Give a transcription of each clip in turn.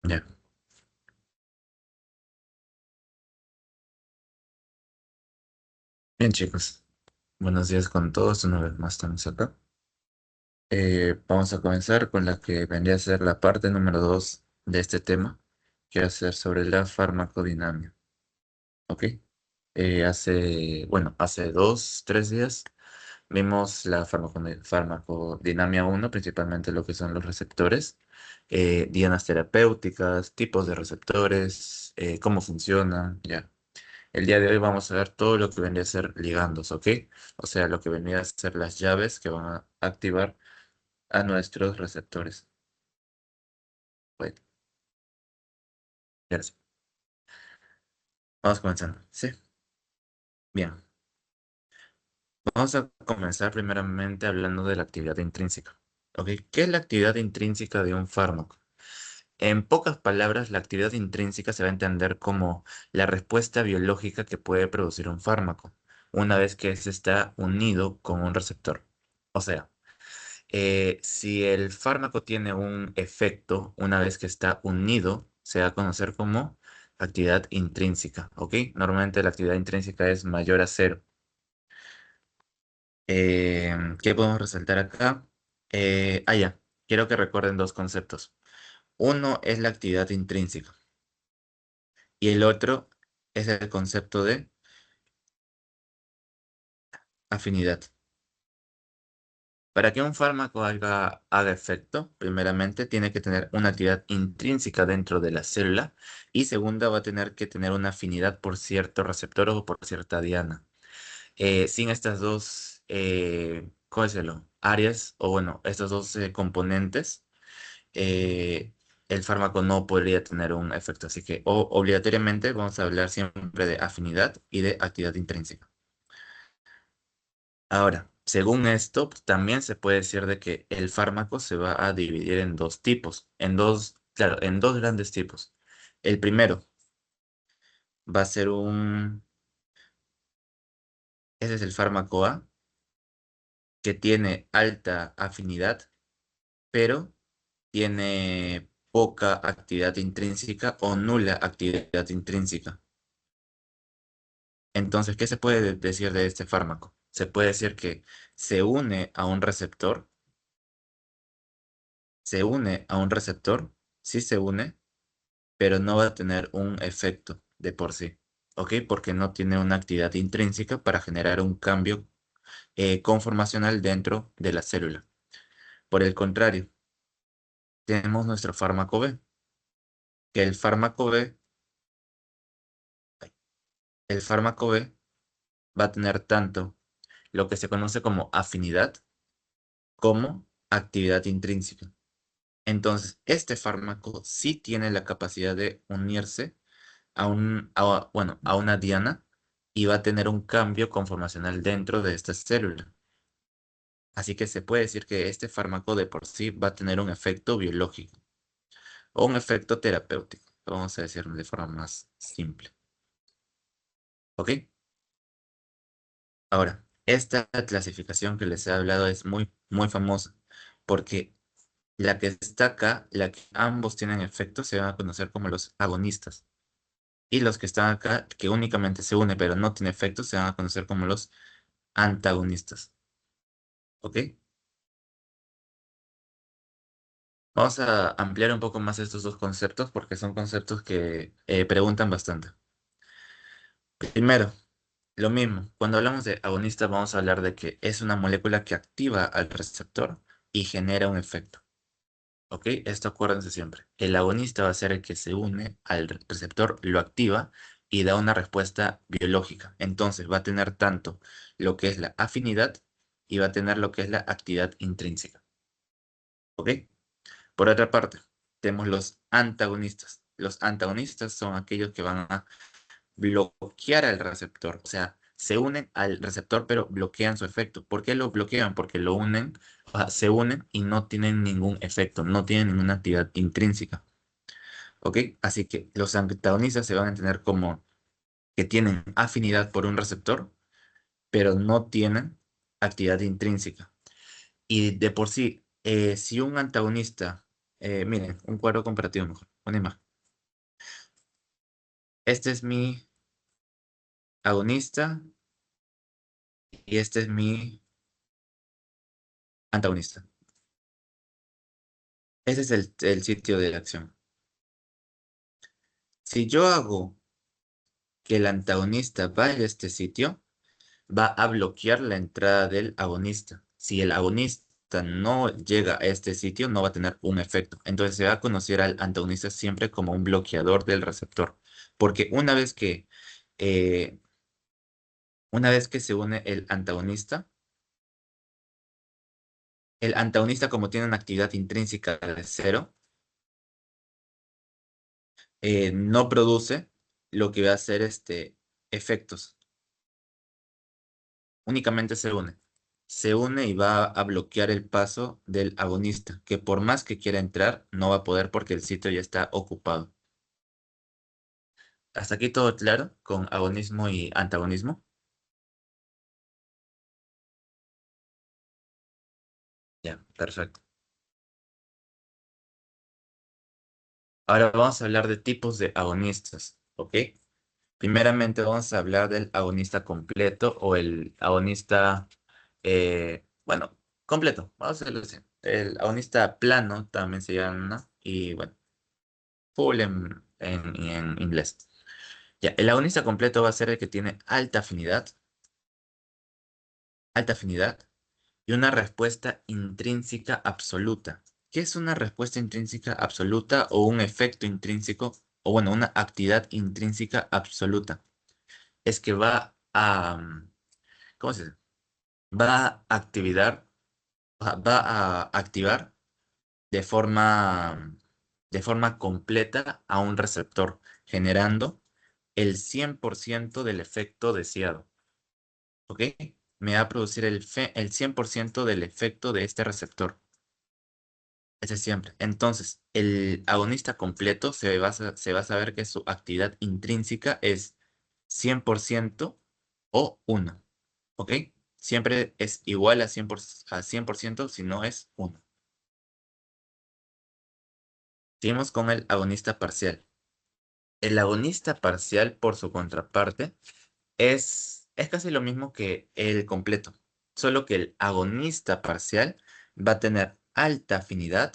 Ya. Bien, chicos. Buenos días con todos. Una vez más estamos acá. Vamos a comenzar con la que vendría a ser la parte número 2 de este tema, que va a ser sobre la farmacodinámica. ¿Ok? Hace 2, 3 días vimos la farmacodinámica uno, principalmente lo que son los receptores, dianas terapéuticas, tipos de receptores, cómo funcionan, ya. El día de hoy vamos a ver todo lo que vendría a ser ligandos, ¿ok? O sea, lo que vendría a ser las llaves que van a activar a nuestros receptores. Bueno, gracias. Vamos comenzando. Sí, bien. Vamos a comenzar primeramente hablando de la actividad intrínseca. ¿Ok? ¿Qué es la actividad intrínseca de un fármaco? En pocas palabras, la actividad intrínseca se va a entender como la respuesta biológica que puede producir un fármaco una vez que se está unido con un receptor. O sea, si el fármaco tiene un efecto una vez que está unido, se va a conocer como actividad intrínseca, ¿ok? Normalmente la actividad intrínseca es mayor a cero. ¿Qué podemos resaltar acá? Ya. Quiero que recuerden dos conceptos. Uno es la actividad intrínseca y el otro es el concepto de afinidad. Para que un fármaco haga efecto, primeramente tiene que tener una actividad intrínseca dentro de la célula y segunda va a tener que tener una afinidad por cierto receptor o por cierta diana. Sin estas dos, ¿cómo decirlo? Áreas o bueno, estos dos componentes, eh, el fármaco no podría tener un efecto. Así que obligatoriamente vamos a hablar siempre de afinidad y de actividad intrínseca. Ahora, según esto, pues, también se puede decir de que el fármaco se va a dividir en dos tipos, claro, en dos grandes tipos. El primero va a ser ese es el fármaco A, que tiene alta afinidad, pero tiene poca actividad intrínseca o nula actividad intrínseca. Entonces, ¿qué se puede decir de este fármaco? Se puede decir que se une a un receptor, se une a un receptor, sí se une, pero no va a tener un efecto de por sí, ¿ok? Porque no tiene una actividad intrínseca para generar un cambio conformacional dentro de la célula. Por el contrario, tenemos nuestro fármaco B, que el fármaco B va a tener tanto lo que se conoce como afinidad como actividad intrínseca. Entonces, este fármaco sí tiene la capacidad de unirse a una diana y va a tener un cambio conformacional dentro de esta célula. Así que se puede decir que este fármaco de por sí va a tener un efecto biológico o un efecto terapéutico. Vamos a decirlo de forma más simple. ¿Ok? Ahora, esta clasificación que les he hablado es muy, muy famosa porque la que está acá, la que ambos tienen efecto, se van a conocer como los agonistas. Y los que están acá, que únicamente se une pero no tiene efecto, se van a conocer como los antagonistas. ¿Ok? Vamos a ampliar un poco más estos dos conceptos porque son conceptos que preguntan bastante. Primero, lo mismo, cuando hablamos de agonista vamos a hablar de que es una molécula que activa al receptor y genera un efecto. ¿Ok? Esto acuérdense siempre. El agonista va a ser el que se une al receptor, lo activa y da una respuesta biológica. Entonces va a tener tanto lo que es la afinidad y va a tener lo que es la actividad intrínseca. ¿Ok? Por otra parte, tenemos los antagonistas. Los antagonistas son aquellos que van a bloquear al receptor. O sea, se unen al receptor pero bloquean su efecto. ¿Por qué lo bloquean? Porque lo unen, o sea, se unen y no tienen ningún efecto, no tienen ninguna actividad intrínseca. ¿Ok? Así que los antagonistas se van a entender como que tienen afinidad por un receptor, pero no tienen actividad intrínseca. Y de por sí, si un antagonista, miren, un cuadro comparativo mejor. una imagen. Este es mi agonista y este es mi antagonista. Ese es el sitio de la acción. Si yo hago que el antagonista vaya a este sitio, va a bloquear la entrada del agonista. Si el agonista no llega a este sitio, no va a tener un efecto. Entonces se va a conocer al antagonista siempre como un bloqueador del receptor. Porque eh, una vez que se une el antagonista como tiene una actividad intrínseca de cero, no produce lo que va a hacer efectos. Únicamente se une. Se une y va a bloquear el paso del agonista, que por más que quiera entrar, no va a poder porque el sitio ya está ocupado. ¿Hasta aquí todo claro con agonismo y antagonismo? Ya, perfecto. Ahora vamos a hablar de tipos de agonistas, ¿ok? Primeramente vamos a hablar del agonista completo o el agonista, bueno, completo, vamos a hacerlo así. El agonista plano también se llama, y bueno, full en inglés. Ya, el agonista completo va a ser el que tiene alta afinidad y una respuesta intrínseca absoluta. ¿Qué es una respuesta intrínseca absoluta o un efecto intrínseco o bueno, una actividad intrínseca absoluta? Es que ¿cómo se dice? Va a va a activar de de forma completa a un receptor, generando el 100% del efecto deseado. ¿Ok? Me va a producir el 100% del efecto de este receptor. Ese siempre. Entonces, el agonista completo se va a saber que su actividad intrínseca es 100% o uno. ¿Ok? Siempre es igual a 100% si no es uno. Seguimos con el agonista parcial. El agonista parcial, por su contraparte, es casi lo mismo que el completo, solo que el agonista parcial va a tener alta afinidad,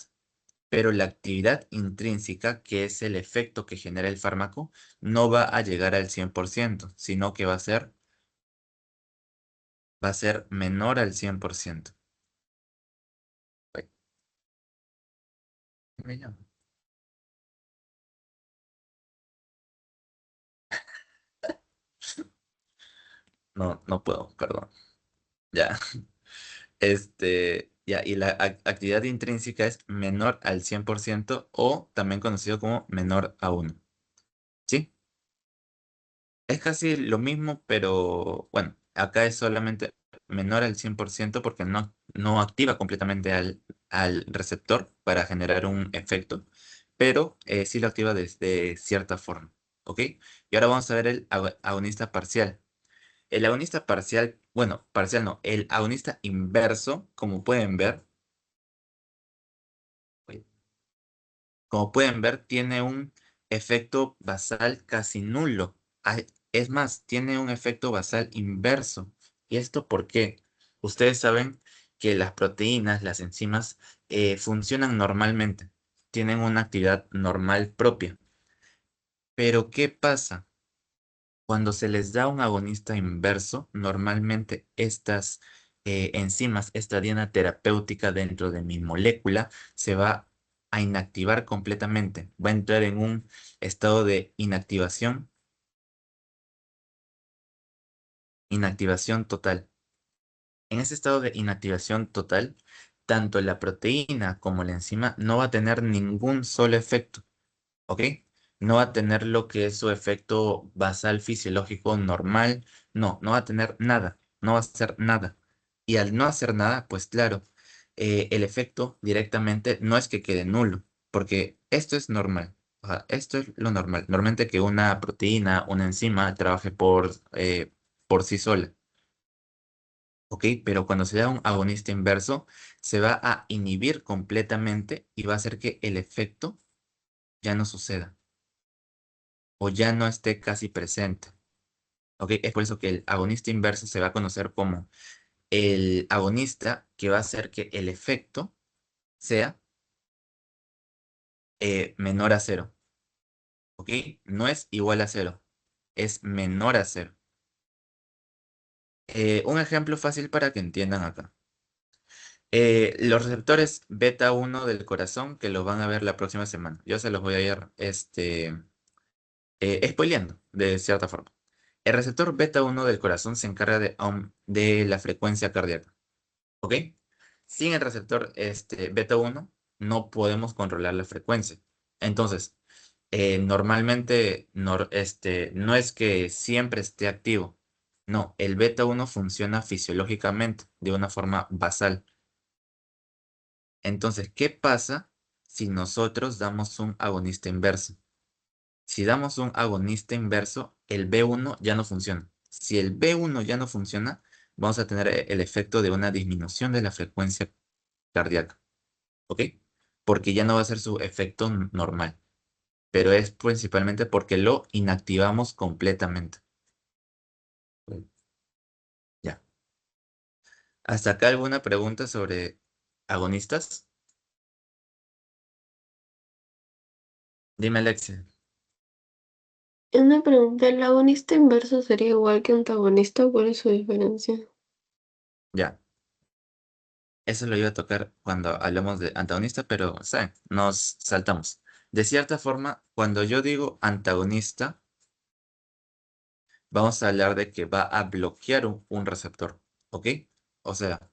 pero la actividad intrínseca, que es el efecto que genera el fármaco, no va a llegar al 100%, sino que va a ser menor al 100%. Ay, me llamo. No, no puedo, perdón. Ya. Y la actividad intrínseca es menor al 100% o también conocido como menor a uno. ¿Sí? Es casi lo mismo, pero bueno, acá es solamente menor al 100% porque no activa completamente al receptor para generar un efecto, pero sí lo activa desde cierta forma. ¿Ok? Y ahora vamos a ver el agonista parcial. El agonista parcial, bueno, parcial no, el agonista inverso, como pueden ver, tiene un efecto basal casi nulo. Es más, tiene un efecto basal inverso. ¿Y esto por qué? Ustedes saben que las proteínas, las enzimas, funcionan normalmente, tienen una actividad normal propia. Pero ¿qué pasa? Cuando se les da un agonista inverso, normalmente estas enzimas, esta diana terapéutica dentro de mi molécula, se va a inactivar completamente. Va a entrar en un estado de inactivación total. En ese estado de inactivación total, tanto la proteína como la enzima no va a tener ningún solo efecto. ¿Ok? No va a tener lo que es su efecto basal fisiológico normal. No, no va a tener nada. No va a hacer nada. Y al no hacer nada, pues claro, el efecto directamente no es que quede nulo, porque esto es normal. O sea, esto es lo normal. Normalmente que una proteína, una enzima, trabaje por sí sola. ¿Ok? Pero cuando se da un agonista inverso, se va a inhibir completamente y va a hacer que el efecto ya no suceda o ya no esté casi presente. ¿Ok? Es por eso que el agonista inverso se va a conocer como el agonista que va a hacer que el efecto sea menor a cero. ¿Ok? No es igual a cero, es menor a cero. Un ejemplo fácil para que entiendan acá. Los receptores beta 1 del corazón, que los van a ver la próxima semana. Yo se los voy a ir spoileando, de cierta forma. El receptor beta 1 del corazón se encarga de la frecuencia cardíaca. ¿Ok? Sin el receptor beta 1 no podemos controlar la frecuencia. Entonces, normalmente no es que siempre esté activo. No, el beta 1 funciona fisiológicamente de una forma basal. Entonces, ¿qué pasa si nosotros damos un agonista inverso? Si damos un agonista inverso, el B1 ya no funciona. Si el B1 ya no funciona, vamos a tener el efecto de una disminución de la frecuencia cardíaca. ¿Ok? Porque ya no va a ser su efecto normal. Pero es principalmente porque lo inactivamos completamente. Ya. ¿Hasta acá alguna pregunta sobre agonistas? Dime, Alexia. Una pregunta, ¿el agonista inverso sería igual que antagonista? ¿Cuál es su diferencia? Ya. Eso lo iba a tocar cuando hablamos de antagonista, pero ¿saben? Nos saltamos. De cierta forma, cuando yo digo antagonista, vamos a hablar de que va a bloquear un receptor. ¿Ok? O sea,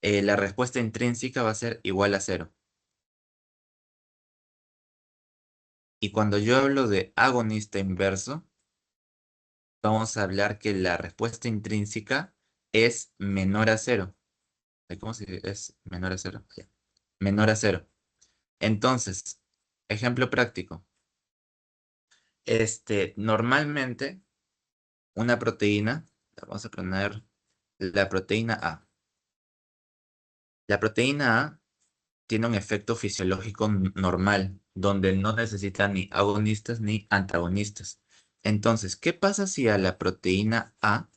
la respuesta intrínseca va a ser igual a cero. Y cuando yo hablo de agonista inverso, vamos a hablar que la respuesta intrínseca es menor a cero. ¿Cómo se es menor a cero? Ya. Menor a cero. Entonces, ejemplo práctico. Normalmente, una proteína, vamos a poner la proteína A. La proteína A tiene un efecto fisiológico normal, donde no necesita ni agonistas ni antagonistas. Entonces, ¿qué pasa si a la proteína A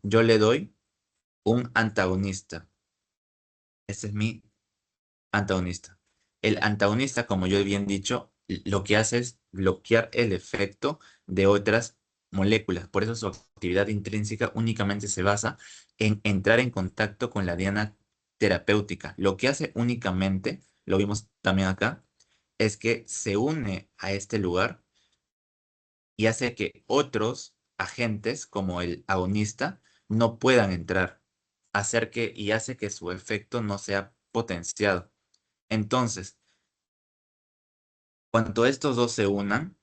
yo le doy un antagonista? Ese es mi antagonista. El antagonista, como yo he bien dicho, lo que hace es bloquear el efecto de otras moléculas. Por eso su actividad intrínseca únicamente se basa en entrar en contacto con la diana terapéutica. Lo que hace únicamente, lo vimos también acá, es que se une a este lugar y hace que otros agentes, como el agonista, no puedan entrar. Y hace que su efecto no sea potenciado. Entonces, cuando estos dos se unan,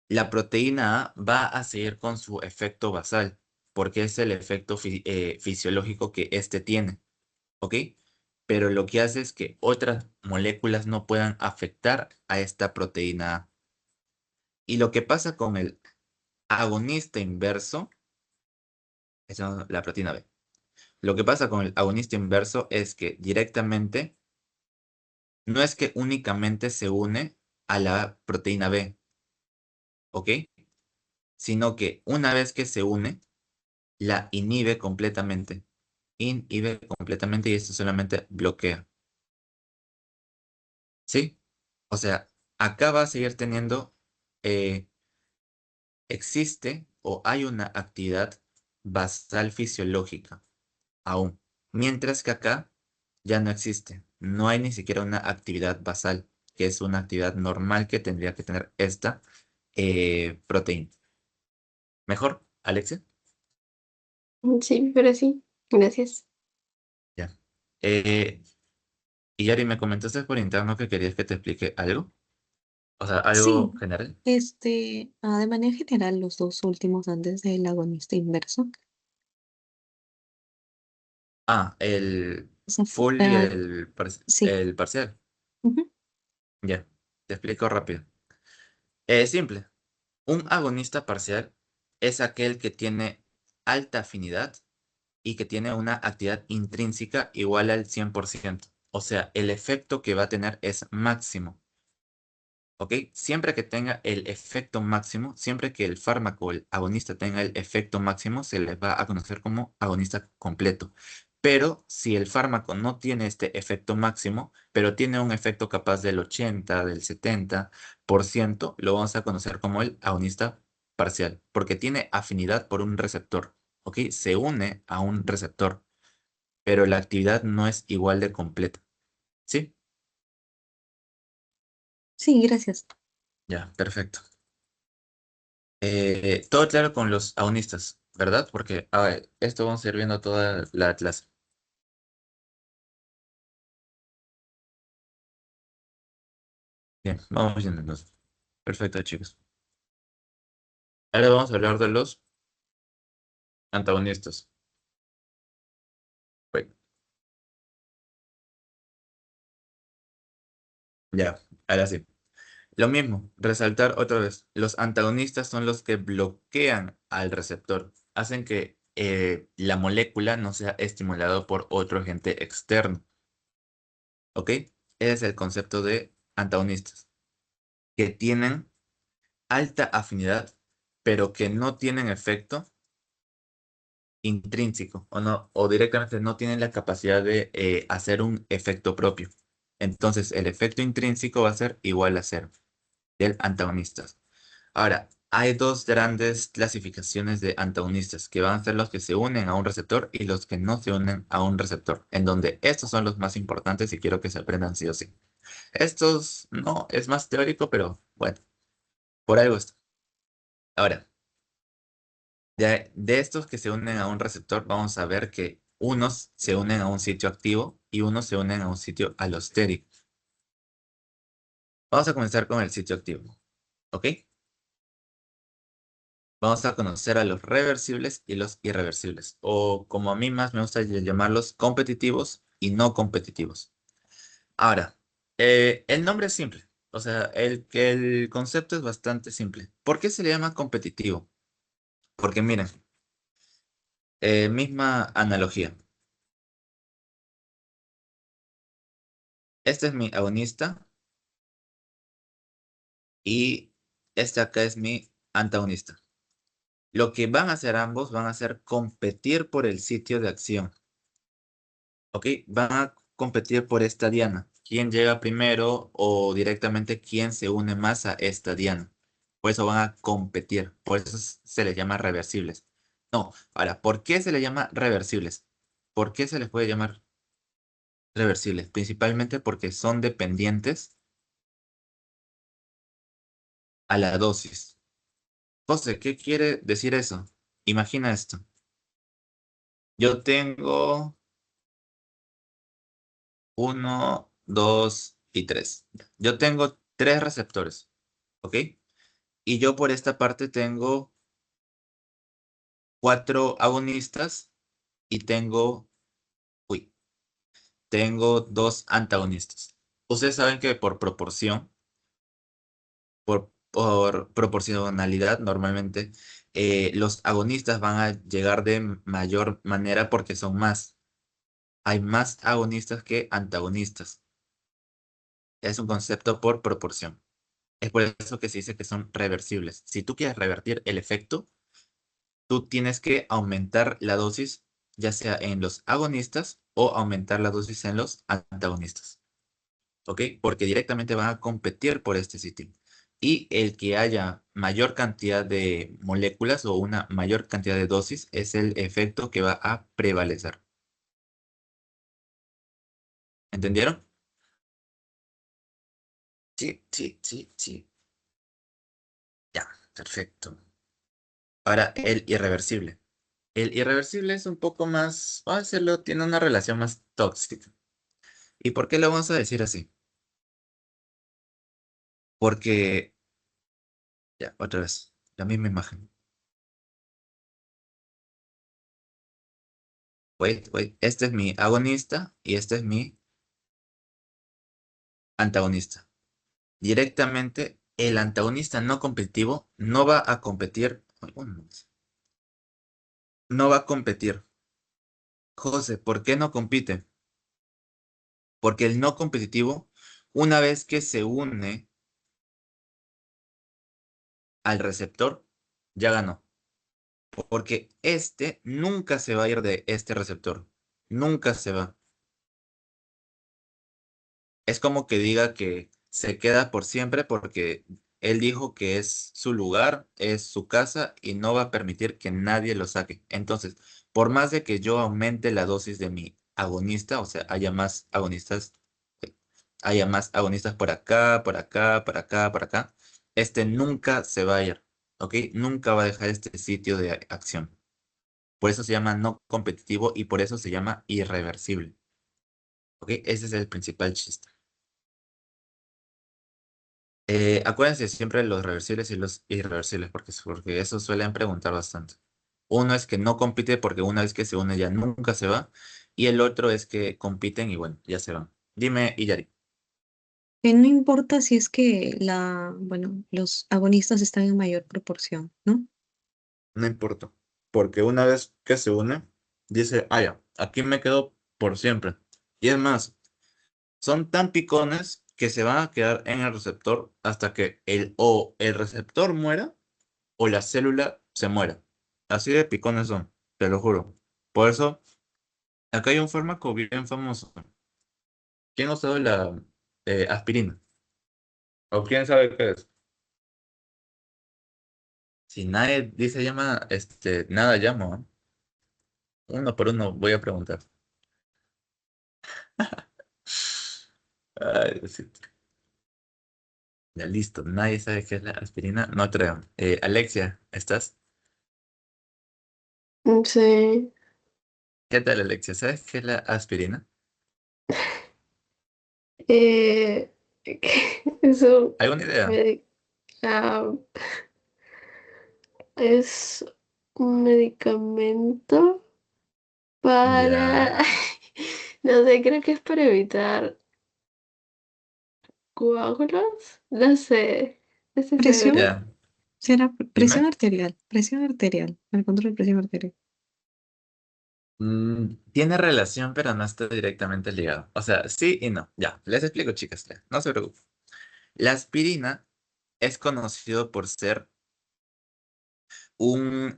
la proteína A va a seguir con su efecto basal, porque es el efecto fisiológico que éste tiene, ¿ok? Pero lo que hace es que otras moléculas no puedan afectar a esta proteína A. Y lo que pasa con el agonista inverso, esa es la proteína B. Lo que pasa con el agonista inverso es que directamente, no es que únicamente se une a la proteína B, ¿ok? Sino que una vez que se une, la inhibe completamente. Inhibe completamente y esto solamente bloquea. ¿Sí? O sea, acá va a seguir teniendo, eh, existe o hay una actividad basal fisiológica aún. Mientras que acá ya no existe. No hay ni siquiera una actividad basal, que es una actividad normal que tendría que tener esta proteína. ¿Mejor, Alexia? Sí, pero sí, gracias. Ya. Eh, y Yari, me comentaste por interno que querías que te explique algo. O sea, algo Sí, general. de manera general, los dos últimos antes del agonista inverso. Ah, el O sea, full y ah, sí. el parcial. Ujú. Ya, te explico rápido. Simple. Un agonista parcial es aquel que tiene alta afinidad y que tiene una actividad intrínseca igual al 100%. O sea, el efecto que va a tener es máximo. ¿Ok? Siempre que tenga el efecto máximo, siempre que el fármaco o el agonista tenga el efecto máximo, se le va a conocer como agonista completo. Pero si el fármaco no tiene este efecto máximo, pero tiene un efecto capaz del 80, del 70%, lo vamos a conocer como el agonista parcial, porque tiene afinidad por un receptor. ¿Ok? Se une a un receptor, pero la actividad no es igual de completa. ¿Sí? Sí, gracias. Ya, perfecto. Todo claro con los agonistas, ¿verdad? Porque a ver, esto vamos a ir viendo toda la clase. Bien, vamos viendo entonces. Perfecto, chicos. Ahora vamos a hablar de los antagonistas. Bueno, ya, ahora sí. Lo mismo, resaltar otra vez. Los antagonistas son los que bloquean al receptor, hacen que la molécula no sea estimulada por otro agente externo. ¿Ok? Ese es el concepto de antagonistas, que tienen alta afinidad, pero que no tienen efecto intrínseco o no, o directamente no tienen la capacidad de hacer un efecto propio. Entonces, el efecto intrínseco va a ser igual a cero del antagonistas. Ahora, hay dos grandes clasificaciones de antagonistas, que van a ser los que se unen a un receptor y los que no se unen a un receptor, en donde estos son los más importantes y quiero que se aprendan sí o sí. Estos no es más teórico, pero bueno, por algo está. Ahora, de estos que se unen a un receptor, vamos a ver que unos se unen a un sitio activo y unos se unen a un sitio alostérico. Vamos a comenzar con el sitio activo, ¿ok? Vamos a conocer a los reversibles y los irreversibles, o como a mí más me gusta llamarlos competitivos y no competitivos. Ahora, el nombre es simple, o sea, el concepto es bastante simple. ¿Por qué se le llama competitivo? Porque miren, misma analogía. Este es mi agonista y este acá es mi antagonista. Lo que van a hacer ambos van a hacer competir por el sitio de acción. ¿Ok? Van a competir por esta diana. ¿Quién llega primero o directamente quién se une más a esta diana? Por eso van a competir. Por eso se les llama reversibles. No, ahora, ¿por qué se les llama reversibles? ¿Por qué se les puede llamar reversibles? Principalmente porque son dependientes a la dosis. José, ¿qué quiere decir eso? Imagina esto. Yo tengo uno, dos y tres. Yo tengo tres receptores, ¿ok? Y yo por esta parte tengo cuatro agonistas y tengo dos antagonistas. Ustedes saben que por proporción, por proporcionalidad, normalmente los agonistas van a llegar de mayor manera porque son más. Hay más agonistas que antagonistas. Es un concepto por proporción. Es por eso que se dice que son reversibles. Si tú quieres revertir el efecto, tú tienes que aumentar la dosis, ya sea en los agonistas o aumentar la dosis en los antagonistas. ¿Ok? Porque directamente van a competir por este sitio. Y el que haya mayor cantidad de moléculas o una mayor cantidad de dosis es el efecto que va a prevalecer. ¿Entendieron? Sí, sí, sí, sí. Ya, perfecto. Ahora, el irreversible. El irreversible es un poco más, vamos a decirlo, tiene una relación más tóxica. ¿Y por qué lo vamos a decir así? Porque, ya, otra vez, la misma imagen. Wait, wait, este es mi agonista y este es mi antagonista. Directamente, el antagonista no competitivo no va a competir, ay, no va a competir. José, ¿por qué no compite? Porque el no competitivo, una vez que se une al receptor, ya ganó. Porque este nunca se va a ir de este receptor. Nunca se va. Es como que diga que se queda por siempre porque él dijo que es su lugar, es su casa y no va a permitir que nadie lo saque. Entonces, por más de que yo aumente la dosis de mi agonista, o sea, haya más agonistas por acá, por acá, por acá, por acá, este nunca se va a ir, ¿ok? Nunca va a dejar este sitio de acción. Por eso se llama no competitivo y por eso se llama irreversible, ¿ok? Ese es el principal chiste. Acuérdense siempre de los reversibles y los irreversibles, porque eso suelen preguntar bastante. Uno es que no compite porque una vez que se une ya nunca se va, y el otro es que compiten y bueno, ya se van. Dime, Iyari, Que no importa si es que bueno, los agonistas están en mayor proporción, ¿no? no importa, porque una vez que se une, dice, ah, ya, aquí me quedo por siempre. Y es más, son tan picones que se van a quedar en el receptor hasta que o el receptor muera o la célula se muera. Así de picones son, te lo juro. Por eso, acá hay un fármaco bien famoso. ¿Quién ha usado la aspirina? ¿O quién sabe qué es? Si nadie dice llama, nada llamo, ¿eh? Uno por uno voy a preguntar. Ay, Diosito. Ya listo, nadie sabe qué es la aspirina. No creo. Alexia, ¿estás? Sí. ¿Qué tal, Alexia? ¿Sabes qué es la aspirina? Eh, eso ¿Alguna idea? me- ah, es un medicamento para, Ya, no sé, creo que es para evitar coágulos. No sé, no estoy segura. Presión, ya. será Dime. presión arterial, el control de presión arterial. Tiene relación, pero no está directamente ligado. O sea, sí y no. Ya, les explico, chicas. Ya, no se preocupen. La aspirina es conocido por ser un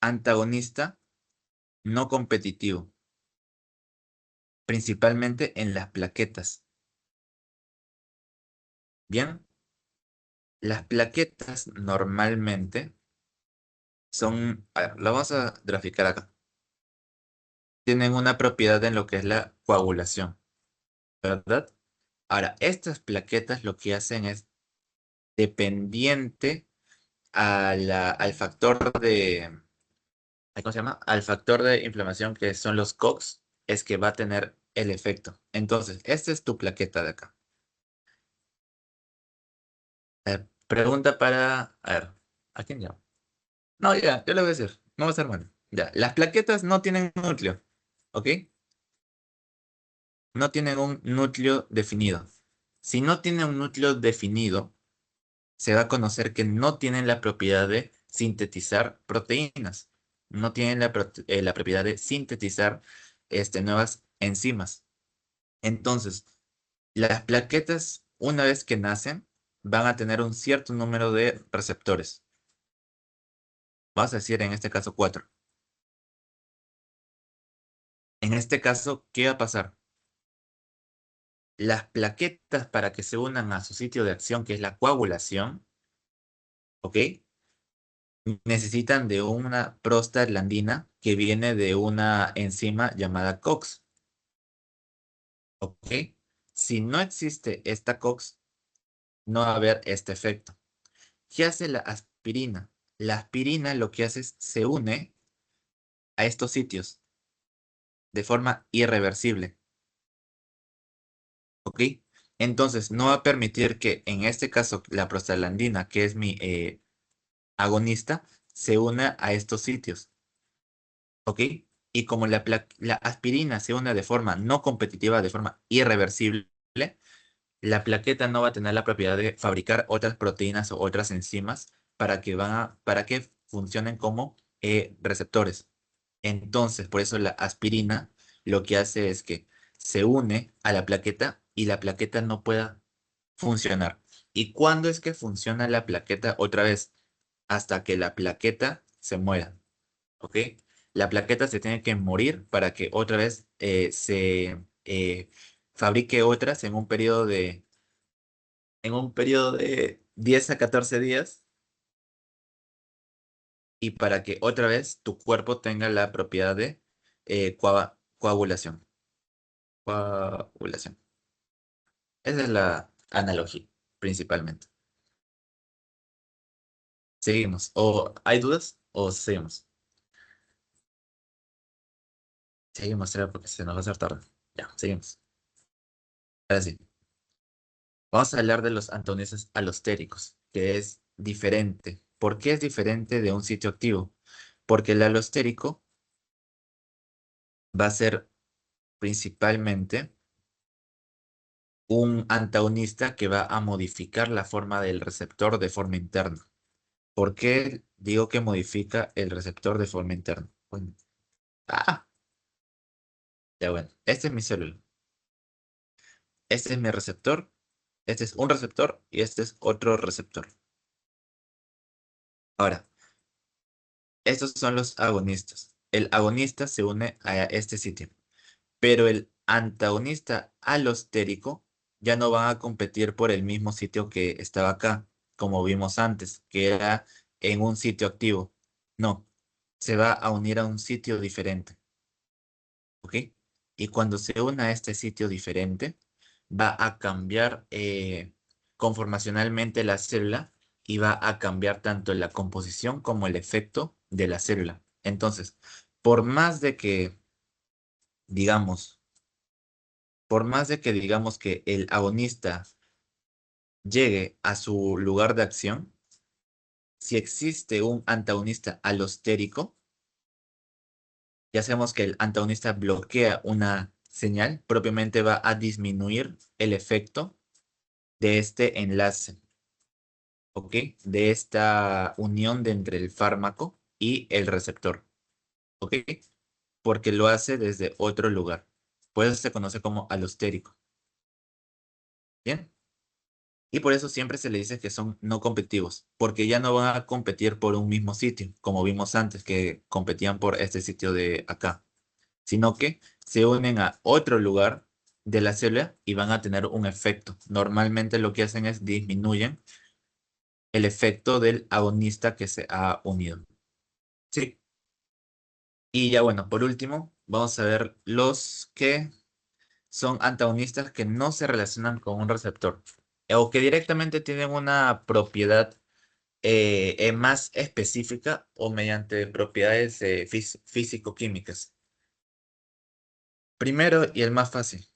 antagonista no competitivo, principalmente en las plaquetas. Bien, las plaquetas normalmente son, a ver, lo vamos a graficar acá. Tienen una propiedad en lo que es la coagulación, ¿verdad? Ahora, estas plaquetas lo que hacen es dependiente al factor ¿cómo se llama? Al factor de inflamación que son los COX, es que va a tener el efecto. Entonces, esta es tu plaqueta de acá. Pregunta para, a ver, ¿a quién llamo? No, ya, yo le voy a decir, no va a ser malo. Ya, las plaquetas no tienen núcleo, ¿ok? No tienen un núcleo definido. Si no tiene un núcleo definido, se va a conocer que no tienen la propiedad de sintetizar proteínas. No tienen la propiedad de sintetizar nuevas enzimas. Entonces, las plaquetas, una vez que nacen, van a tener un cierto número de receptores. Vamos a decir en este caso 4. En este caso, ¿qué va a pasar? Las plaquetas para que se unan a su sitio de acción, que es la coagulación, ¿ok? Necesitan de una prostaglandina que viene de una enzima llamada COX, ¿ok? Si no existe esta COX, no va a haber este efecto. ¿Qué hace la aspirina? La aspirina lo que hace es se une a estos sitios de forma irreversible, ¿ok? Entonces, no va a permitir que en este caso la prostaglandina, que es mi agonista, se una a estos sitios, ¿ok? Y como la aspirina se une de forma no competitiva, de forma irreversible, la plaqueta no va a tener la propiedad de fabricar otras proteínas o otras enzimas para que funcionen como receptores. Entonces, por eso la aspirina lo que hace es que se une a la plaqueta y la plaqueta no pueda funcionar. ¿Y cuándo es que funciona la plaqueta otra vez? Hasta que la plaqueta se muera, ¿ok? La plaqueta se tiene que morir para que otra vez se fabrique otras en un periodo de 10 a 14 días y para que otra vez tu cuerpo tenga la propiedad de coagulación. Coagulación. Esa es la analogía, principalmente. Seguimos. ¿O hay dudas? ¿O seguimos? Seguimos, será porque se nos va a hacer tarde. Ya, seguimos. Ahora sí. Vamos a hablar de los antagonistas alostéricos, que es diferente. ¿Por qué es diferente de un sitio activo? Porque el alostérico va a ser principalmente un antagonista que va a modificar la forma del receptor de forma interna. ¿Por qué digo que modifica el receptor de forma interna? Bueno, ah, ya bueno, este es mi célula. Este es mi receptor. Este es un receptor y este es otro receptor. Ahora, estos son los agonistas. El agonista se une a este sitio, pero el antagonista alostérico ya no va a competir por el mismo sitio que estaba acá, como vimos antes, que era en un sitio activo. No, se va a unir a un sitio diferente, ¿ok? Y cuando se une a este sitio diferente, va a cambiar conformacionalmente la célula y va a cambiar tanto la composición como el efecto de la célula. Entonces, por más de que, digamos, por más de que digamos que el agonista llegue a su lugar de acción, si existe un antagonista alostérico, ya sabemos que el antagonista bloquea una señal, propiamente va a disminuir el efecto de este enlace, ¿ok? De esta unión de entre el fármaco y el receptor, ¿ok? Porque lo hace desde otro lugar. Por eso se conoce como alostérico. ¿Bien? Y por eso siempre se le dice que son no competitivos, porque ya no van a competir por un mismo sitio, como vimos antes, que competían por este sitio de acá, sino que se unen a otro lugar de la célula y van a tener un efecto. Normalmente lo que hacen es disminuyen el efecto del agonista que se ha unido. Sí. Y ya bueno, por último, vamos a ver los que son antagonistas que no se relacionan con un receptor o que directamente tienen una propiedad más específica o mediante propiedades físico-químicas. Primero y el más fácil,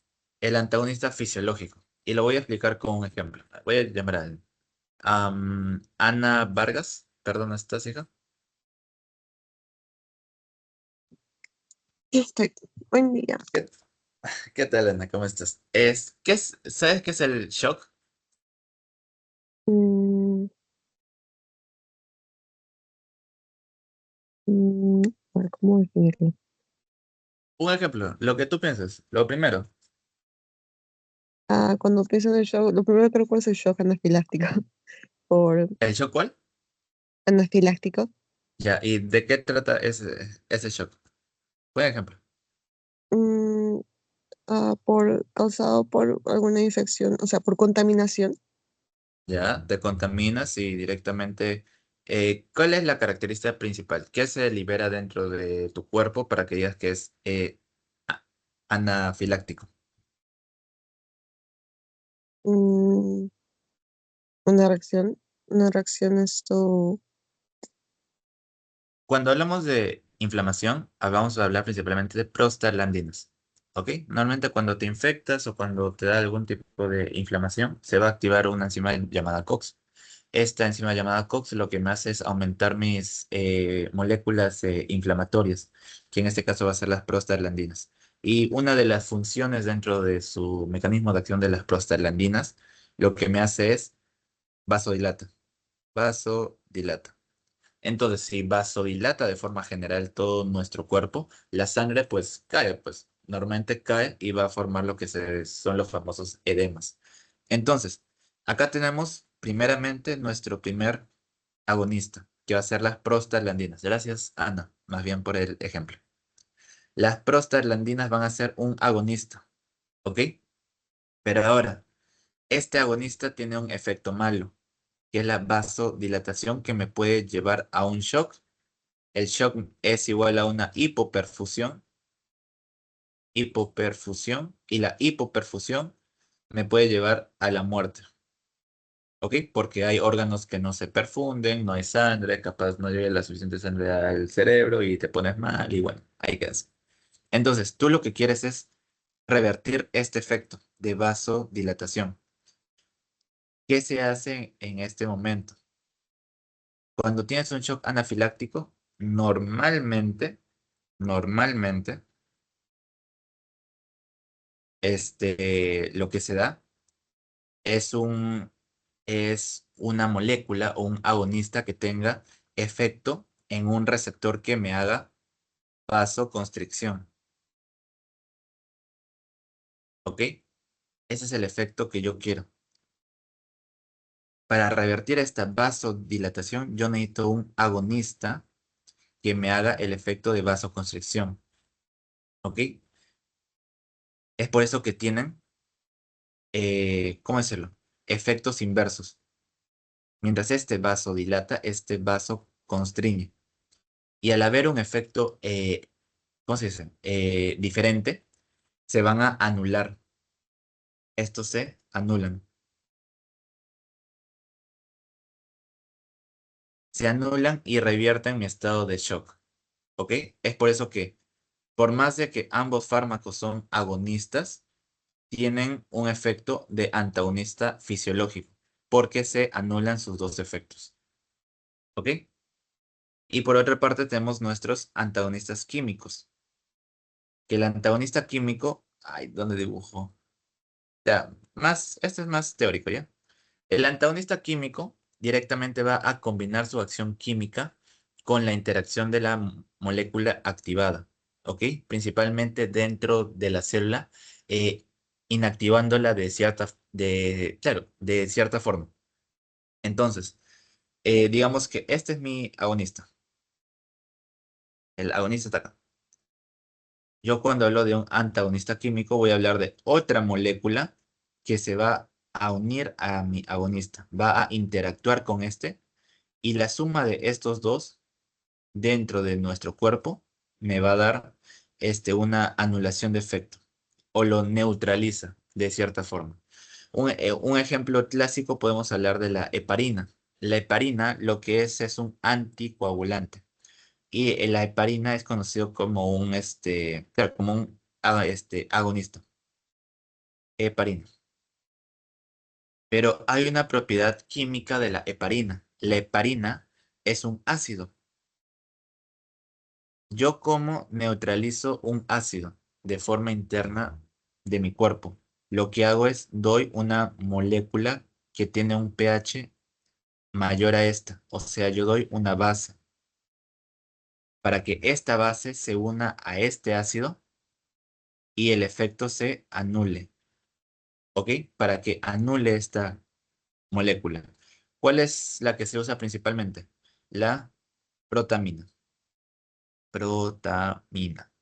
el antagonista fisiológico. Y lo voy a explicar con un ejemplo. Voy a llamar a Ana Vargas. Perdón, ¿estás, hija? Estoy. Buen día. ¿Qué, qué tal, Ana? ¿Cómo estás? ¿Sabes qué es el shock? Mm, mm, a ver, ¿cómo definirlo? Un ejemplo, lo que tú piensas. Lo primero, Ah, cuando pienso en el shock, lo primero que recuerdo es el shock anafiláctico. Por ¿el shock cuál? anafiláctico. Ya, ¿y de qué trata ese shock? Buen ejemplo. mm, causado por alguna infección, o sea, por contaminación. Ya, te contaminas y directamente, ¿cuál es la característica principal? ¿Qué se libera dentro de tu cuerpo para que digas que es a- anafiláctico? Mm, una reacción esto. Cuando hablamos de inflamación, vamos a hablar principalmente de prostaglandinas, ¿ok? Normalmente cuando te infectas o cuando te da algún tipo de inflamación, se va a activar una enzima llamada COX. Esta enzima llamada COX lo que me hace es aumentar mis moléculas inflamatorias, que en este caso va a ser las prostaglandinas. Y una de las funciones dentro de su mecanismo de acción de las prostaglandinas, lo que me hace es vasodilata. Vasodilata. Entonces, si vasodilata de forma general todo nuestro cuerpo, la sangre pues cae, pues normalmente cae y va a formar lo que son los famosos edemas. Entonces, Acá tenemos primeramente nuestro primer agonista, que va a ser las prostaglandinas. Gracias, Ana, más bien por el ejemplo. Las prostaglandinas van a ser un agonista, ¿ok? Pero ahora, este agonista tiene un efecto malo, que es la vasodilatación que me puede llevar a un shock. El shock es igual a una hipoperfusión, y la hipoperfusión me puede llevar a la muerte, ¿ok? Porque hay órganos que no se perfunden, no hay sangre, capaz no llega la suficiente sangre al cerebro y te pones mal y bueno, ahí quedas. Entonces, tú lo que quieres es revertir este efecto de vasodilatación. ¿Qué se hace en este momento? Cuando tienes un shock anafiláctico, normalmente, lo que se da es es una molécula o un agonista que tenga efecto en un receptor que me haga vasoconstricción, ¿ok? Ese es el efecto que yo quiero. Para revertir esta vasodilatación, yo necesito un agonista que me haga el efecto de vasoconstricción, ¿ok? Es por eso que tienen, ¿cómo decirlo? Efectos inversos. Mientras este vaso dilata, este vaso constriñe. Y al haber un efecto, ¿cómo se dice? Diferente, se van a anular. Estos se anulan. Se anulan y revierten mi estado de shock, ¿ok? Es por eso que, por más de que ambos fármacos son agonistas, tienen un efecto de antagonista fisiológico, porque se anulan sus dos efectos, ¿ok? Y por otra parte tenemos nuestros antagonistas químicos, que el antagonista químico, ay, ¿dónde dibujo? Ya, esto es más teórico, ¿ya? El antagonista químico directamente va a combinar su acción química con la interacción de la molécula activada, ¿ok? Principalmente dentro de la célula, eh, inactivándola claro, de cierta forma. Entonces, digamos que este es mi agonista. El agonista está acá. Yo cuando hablo de un antagonista químico voy a hablar de otra molécula que se va a unir a mi agonista, va a interactuar con este y la suma de estos dos dentro de nuestro cuerpo me va a dar una anulación de efecto o lo neutraliza de cierta forma. Un ejemplo clásico podemos hablar de la heparina. La heparina lo que es un anticoagulante. Y la heparina es conocido como claro, como un agonista, heparina. Pero hay una propiedad química de la heparina. La heparina es un ácido. Yo como neutralizo un ácido de forma interna de mi cuerpo. Lo que hago es doy una molécula que tiene un pH mayor a esta. O sea, yo doy una base para que esta base se una a este ácido y el efecto se anule. ¿Ok? Para que anule esta molécula. ¿Cuál es la que se usa principalmente? La protamina. Protamina.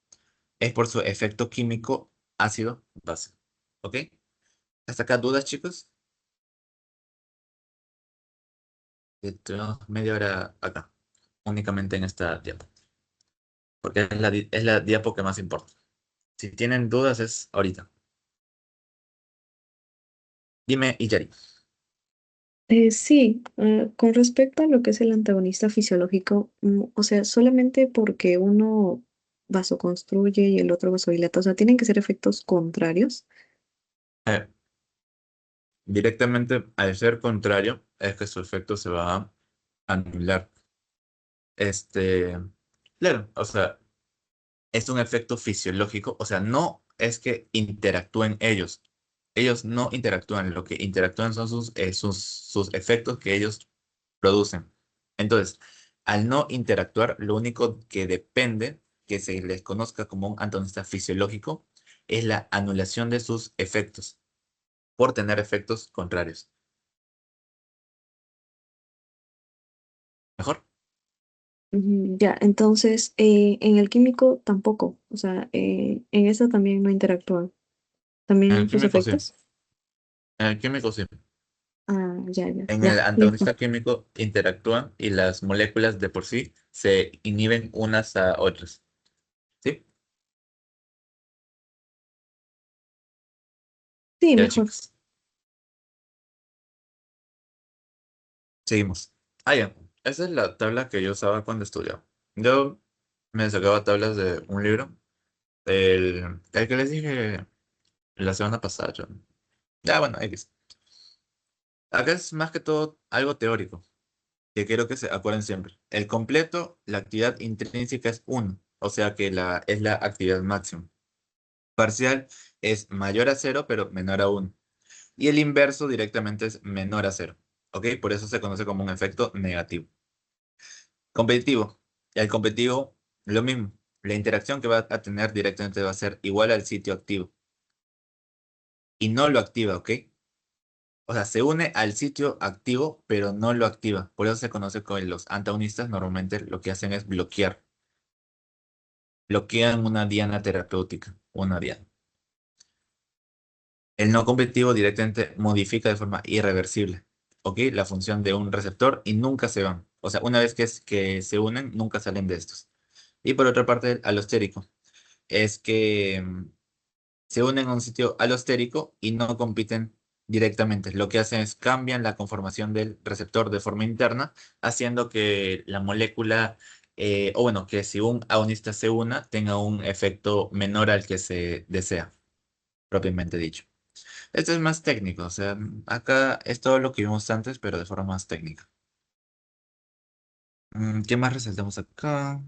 Es por su efecto químico ácido-base. ¿Ok? ¿Hasta acá dudas, chicos? Tenemos media hora acá, únicamente en esta diapo, porque es la diapo que más importa. Si tienen dudas es ahorita. Dime, Iyari. Sí, con respecto a lo que es el antagonista fisiológico, o sea, solamente porque uno vasoconstruye y el otro vasodilata, o sea, tienen que ser efectos contrarios. Eh, Directamente, al ser contrario, es que su efecto se va a anular. Este, claro, o sea, es un efecto fisiológico, o sea, no es que interactúen ellos. Ellos no interactúan, lo que interactúan son sus efectos que ellos producen. Entonces, al no interactuar, lo único que depende que se les conozca como un antagonista fisiológico es la anulación de sus efectos por tener efectos contrarios. ¿Mejor? Ya, entonces en el químico tampoco, o sea, en eso también no interactúan. En el ¿También sus químico sí. efectos? En el químico sí. Ah, ya, ya, En el ya, listo. antagonista químico interactúan y las moléculas de por sí se inhiben unas a otras. ¿Sí? Sí, Ya, mejor. chicos. Seguimos. Ah, ya. Esa es la tabla que yo usaba cuando estudiaba. Yo me sacaba tablas de un libro. El que les dije la semana pasada. Ya, bueno, X. Acá es más que todo algo teórico, que quiero que se acuerden siempre. El completo, la actividad intrínseca es uno, o sea que es la actividad máxima. Parcial es mayor a cero, pero menor a uno. Y el inverso directamente es menor a cero. ¿Ok? Por eso se conoce como un efecto negativo. Competitivo. El competitivo, lo mismo. La interacción que va a tener directamente va a ser igual al sitio activo. Y no lo activa, ¿ok? O sea, se une al sitio activo, pero no lo activa. Por eso se conoce con los antagonistas. Normalmente lo que hacen es bloquear. Bloquean una diana terapéutica. Una diana. El no competitivo directamente modifica de forma irreversible, ¿ok? La función de un receptor y nunca se van. O sea, una vez que se unen, nunca salen de estos. Y por otra parte, el alostérico es que se unen a un sitio alostérico y no compiten directamente. Lo que hacen es cambian la conformación del receptor de forma interna, haciendo que la molécula, o bueno, que si un agonista se una, tenga un efecto menor al que se desea, propiamente dicho. Esto es más técnico, o sea, acá es todo lo que vimos antes, pero de forma más técnica. ¿Qué más resaltamos acá?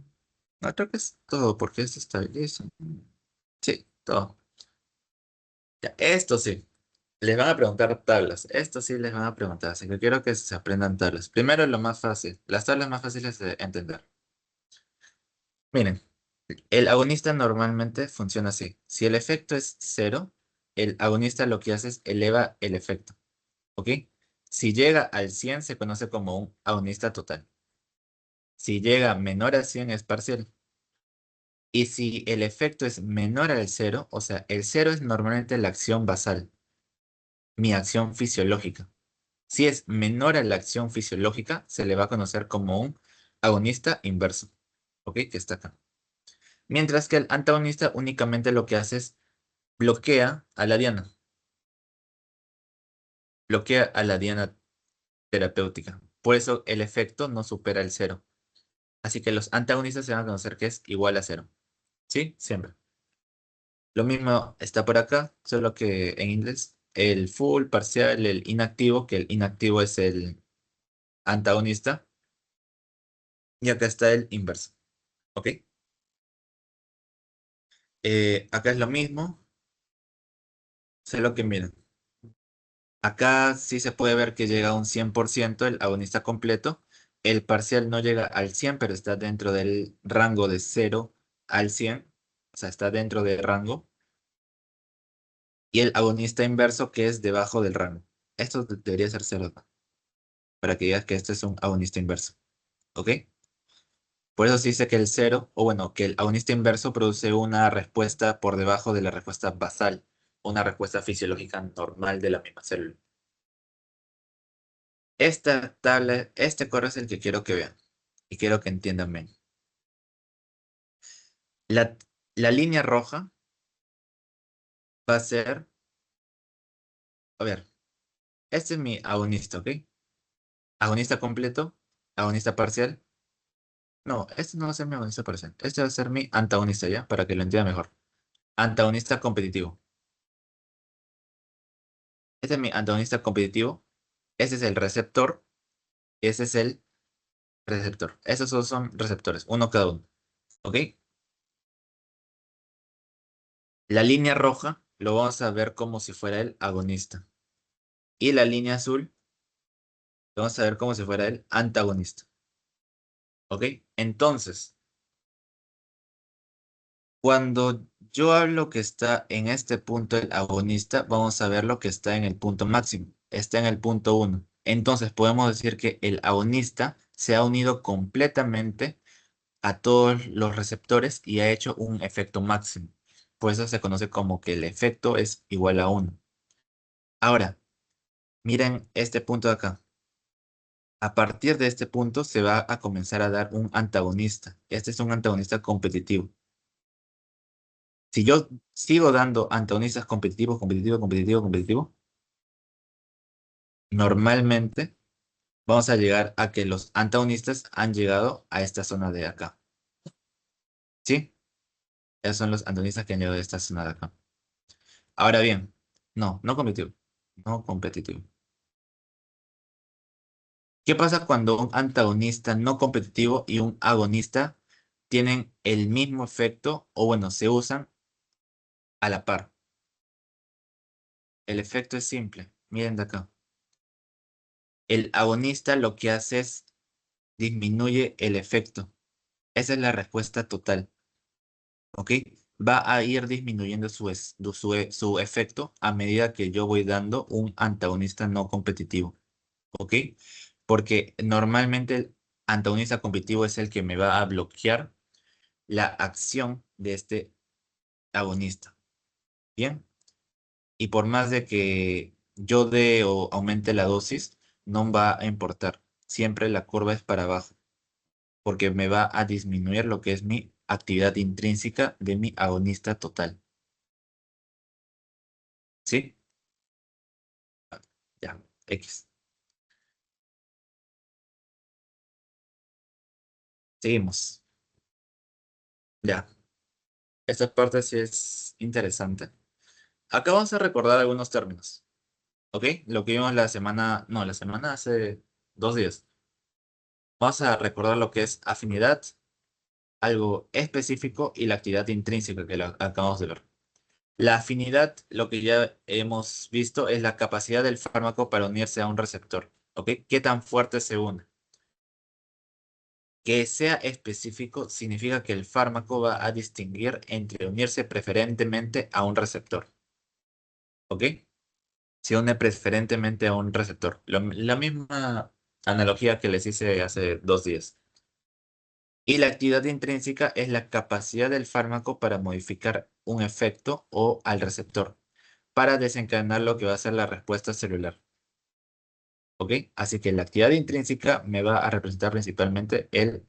No, creo que es todo, porque esto estabiliza. Sí, todo. Ya, esto sí, les van a preguntar tablas. Esto sí les van a preguntar, así que quiero que se aprendan tablas. Primero, lo más fácil, las tablas más fáciles de entender. Miren, el agonista normalmente funciona así. Si el efecto es cero, el agonista lo que hace es eleva el efecto. ¿Ok? Si llega al 100 se conoce como un agonista total. Si llega menor a 100 es parcial. Y si el efecto es menor al cero, o sea, el cero es normalmente la acción basal, mi acción fisiológica. Si es menor a la acción fisiológica, se le va a conocer como un agonista inverso. ¿Ok? Que está acá. Mientras que el antagonista únicamente lo que hace es bloquea a la diana. Bloquea a la diana terapéutica. Por eso el efecto no supera el cero. Así que los antagonistas se van a conocer que es igual a cero. ¿Sí? Siempre. Lo mismo está por acá, solo que en inglés. El full, parcial, el inactivo, que el inactivo es el antagonista. Y acá está el inverso. ¿Ok? Acá es lo mismo, solo que miren. Acá sí se puede ver que llega a un 100% el agonista completo. El parcial no llega al 100, pero está dentro del rango de 0 al 100. O sea, está dentro del rango. Y el agonista inverso que es debajo del rango. Esto debería ser cero, ¿no? Para que digas que este es un agonista inverso. ¿Ok? Por eso se dice que el cero, o bueno, que el agonista inverso produce una respuesta por debajo de la respuesta basal, una respuesta fisiológica normal de la misma célula. Esta tabla, este correo es el que quiero que vean y quiero que entiendan bien. La, la línea roja va a ser, a ver, este es mi agonista, ¿ok? Agonista completo, agonista parcial. No, este no va a ser mi agonista parcial. Este va a ser mi antagonista, ¿ya? Para que lo entienda mejor. Antagonista competitivo. Este es mi antagonista competitivo. Este es el receptor. Ese es el receptor. Esos dos son receptores, uno cada uno. ¿Ok? La línea roja lo vamos a ver como si fuera el agonista. Y la línea azul lo vamos a ver como si fuera el antagonista. ¿Ok? Entonces, cuando yo hablo que está en este punto el agonista, vamos a ver lo que está en el punto máximo. Está en el punto uno. Entonces podemos decir que el agonista se ha unido completamente a todos los receptores y ha hecho un efecto máximo. Por eso se conoce como que el efecto es igual a 1. Ahora, miren este punto de acá. A partir de este punto se va a comenzar a dar un antagonista. Este es un antagonista competitivo. Si yo sigo dando antagonistas competitivos, competitivos, competitivos, competitivos, normalmente vamos a llegar a que los antagonistas han llegado a esta zona de acá. ¿Sí? Esos son los antagonistas que han llegado a esta zona de acá. Ahora bien, no competitivo. No competitivo. ¿Qué pasa cuando un antagonista no competitivo y un agonista tienen el mismo efecto o bueno, se usan a la par? El efecto es simple. Miren de acá. El agonista lo que hace es disminuye el efecto. Esa es la respuesta total. ¿Ok? Va a ir disminuyendo su efecto a medida que yo voy dando un antagonista no competitivo. ¿Ok? Porque normalmente el antagonista competitivo es el que me va a bloquear la acción de este agonista. ¿Bien? Y por más de que yo dé o aumente la dosis, no va a importar. Siempre la curva es para abajo, porque me va a disminuir lo que es mi actividad intrínseca de mi agonista total. ¿Sí? Ya, X. Seguimos. Ya, esta parte sí es interesante. Acá vamos a recordar algunos términos. ¿Ok? Lo que vimos la semana, no, la semana hace 2 días. Vamos a recordar lo que es afinidad, algo específico y la actividad intrínseca que lo acabamos de ver. La afinidad, lo que ya hemos visto, es la capacidad del fármaco para unirse a un receptor. ¿Ok? ¿Qué tan fuerte se une? Que sea específico significa que el fármaco va a distinguir entre unirse preferentemente a un receptor. ¿Ok? Se une preferentemente a un receptor. La misma analogía que les hice hace 2 días. Y la actividad intrínseca es la capacidad del fármaco para modificar un efecto o al receptor, para desencadenar lo que va a ser la respuesta celular. ¿Ok? Así que la actividad intrínseca me va a representar principalmente el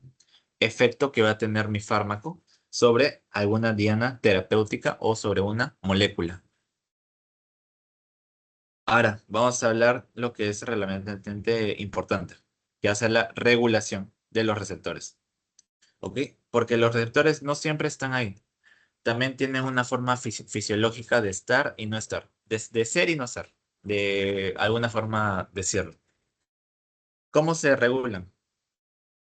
efecto que va a tener mi fármaco sobre alguna diana terapéutica o sobre una molécula. Ahora, vamos a hablar lo que es realmente importante, que va a ser la regulación de los receptores. ¿Ok? Porque los receptores no siempre están ahí. También tienen una forma fisiológica de estar y no estar, de ser y no ser, de alguna forma decirlo. ¿Cómo se regulan?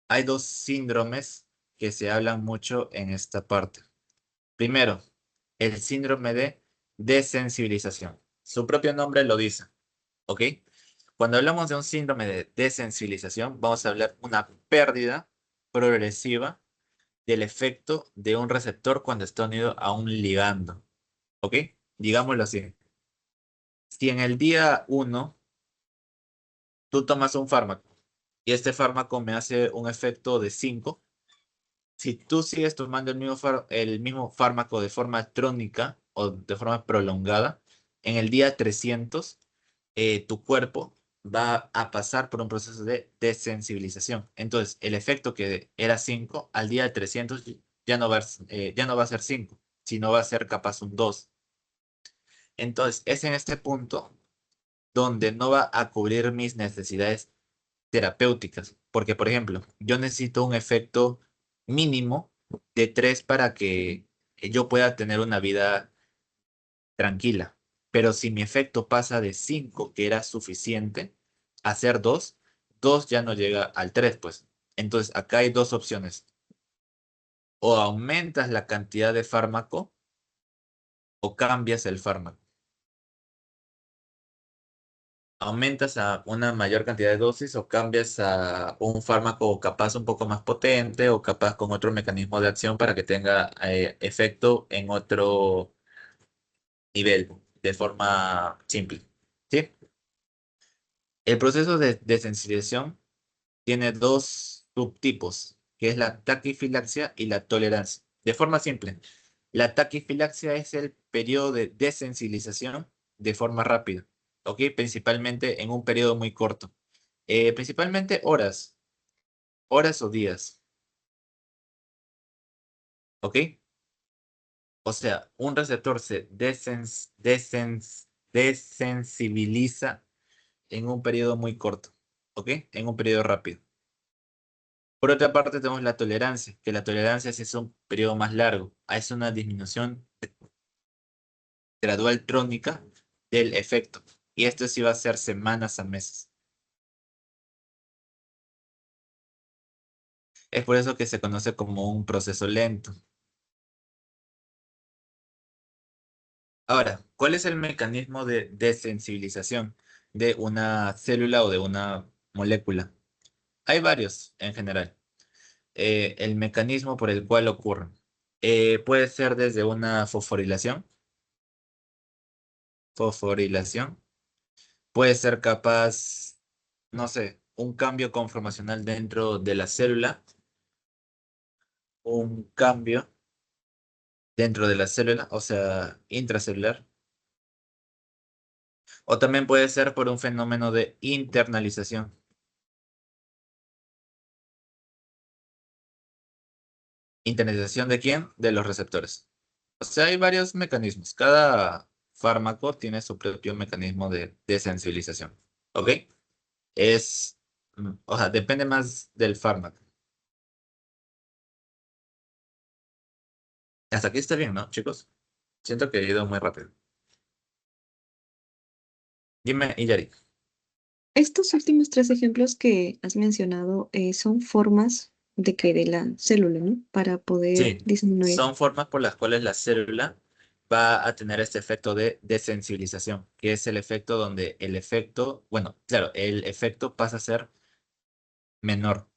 Hay dos síndromes que se hablan mucho en esta parte. Primero, el síndrome de desensibilización. Su propio nombre lo dice, ¿ok? Cuando hablamos de un síndrome de desensibilización, vamos a hablar de una pérdida progresiva del efecto de un receptor cuando está unido a un ligando, ¿ok? Digámoslo así. Si en el día 1 tú tomas un fármaco y este fármaco me hace un efecto de 5, si tú sigues tomando el mismo fármaco de forma crónica o de forma prolongada, en el día 300 tu cuerpo va a pasar por un proceso de desensibilización. Entonces, el efecto que era 5 al día 300 ya no va a ser 5, sino va a ser capaz un 2. Entonces, es en este punto donde no va a cubrir mis necesidades terapéuticas. Porque, por ejemplo, yo necesito un efecto mínimo de 3 para que yo pueda tener una vida tranquila. Pero si mi efecto pasa de 5 que era suficiente, a ser 2, 2 ya no llega al 3 pues. Entonces, acá hay dos opciones. O aumentas la cantidad de fármaco o cambias el fármaco. Aumentas a una mayor cantidad de dosis o cambias a un fármaco capaz un poco más potente o capaz con otro mecanismo de acción para que tenga efecto en otro nivel de forma simple. ¿Sí? El proceso de desensibilización tiene dos subtipos, que es la taquifilaxia y la tolerancia. De forma simple, la taquifilaxia es el periodo de desensibilización de forma rápida, ¿ok? Principalmente en un periodo muy corto. Principalmente horas o días, ¿ok? O sea, un receptor se desensibiliza en un periodo muy corto, ¿ok? En un periodo rápido. Por otra parte, tenemos la tolerancia, que la tolerancia sí es un periodo más largo. Es una disminución gradual crónica del efecto. Y esto sí va a ser semanas a meses. Es por eso que se conoce como un proceso lento. Ahora, ¿cuál es el mecanismo de desensibilización de una célula o de una molécula? Hay varios en general. El mecanismo por el cual ocurre. Puede ser desde una fosforilación. Fosforilación. Puede ser capaz, no sé, un cambio conformacional dentro de la célula, un cambio dentro de la célula, o sea, intracelular. O también puede ser por un fenómeno de internalización. ¿Internalización de quién? De los receptores. O sea, hay varios mecanismos. Cada fármaco tiene su propio mecanismo de desensibilización. ¿Ok? O sea, depende más del fármaco. Hasta aquí está bien, ¿no, chicos? Siento que he ido muy rápido. Dime, Iyari. Estos últimos tres ejemplos que has mencionado son formas de la célula, ¿no? Para poder Sí, disminuir. son formas por las cuales la célula va a tener este efecto de desensibilización, que es el efecto donde el efecto, bueno, claro, el efecto pasa a ser menor.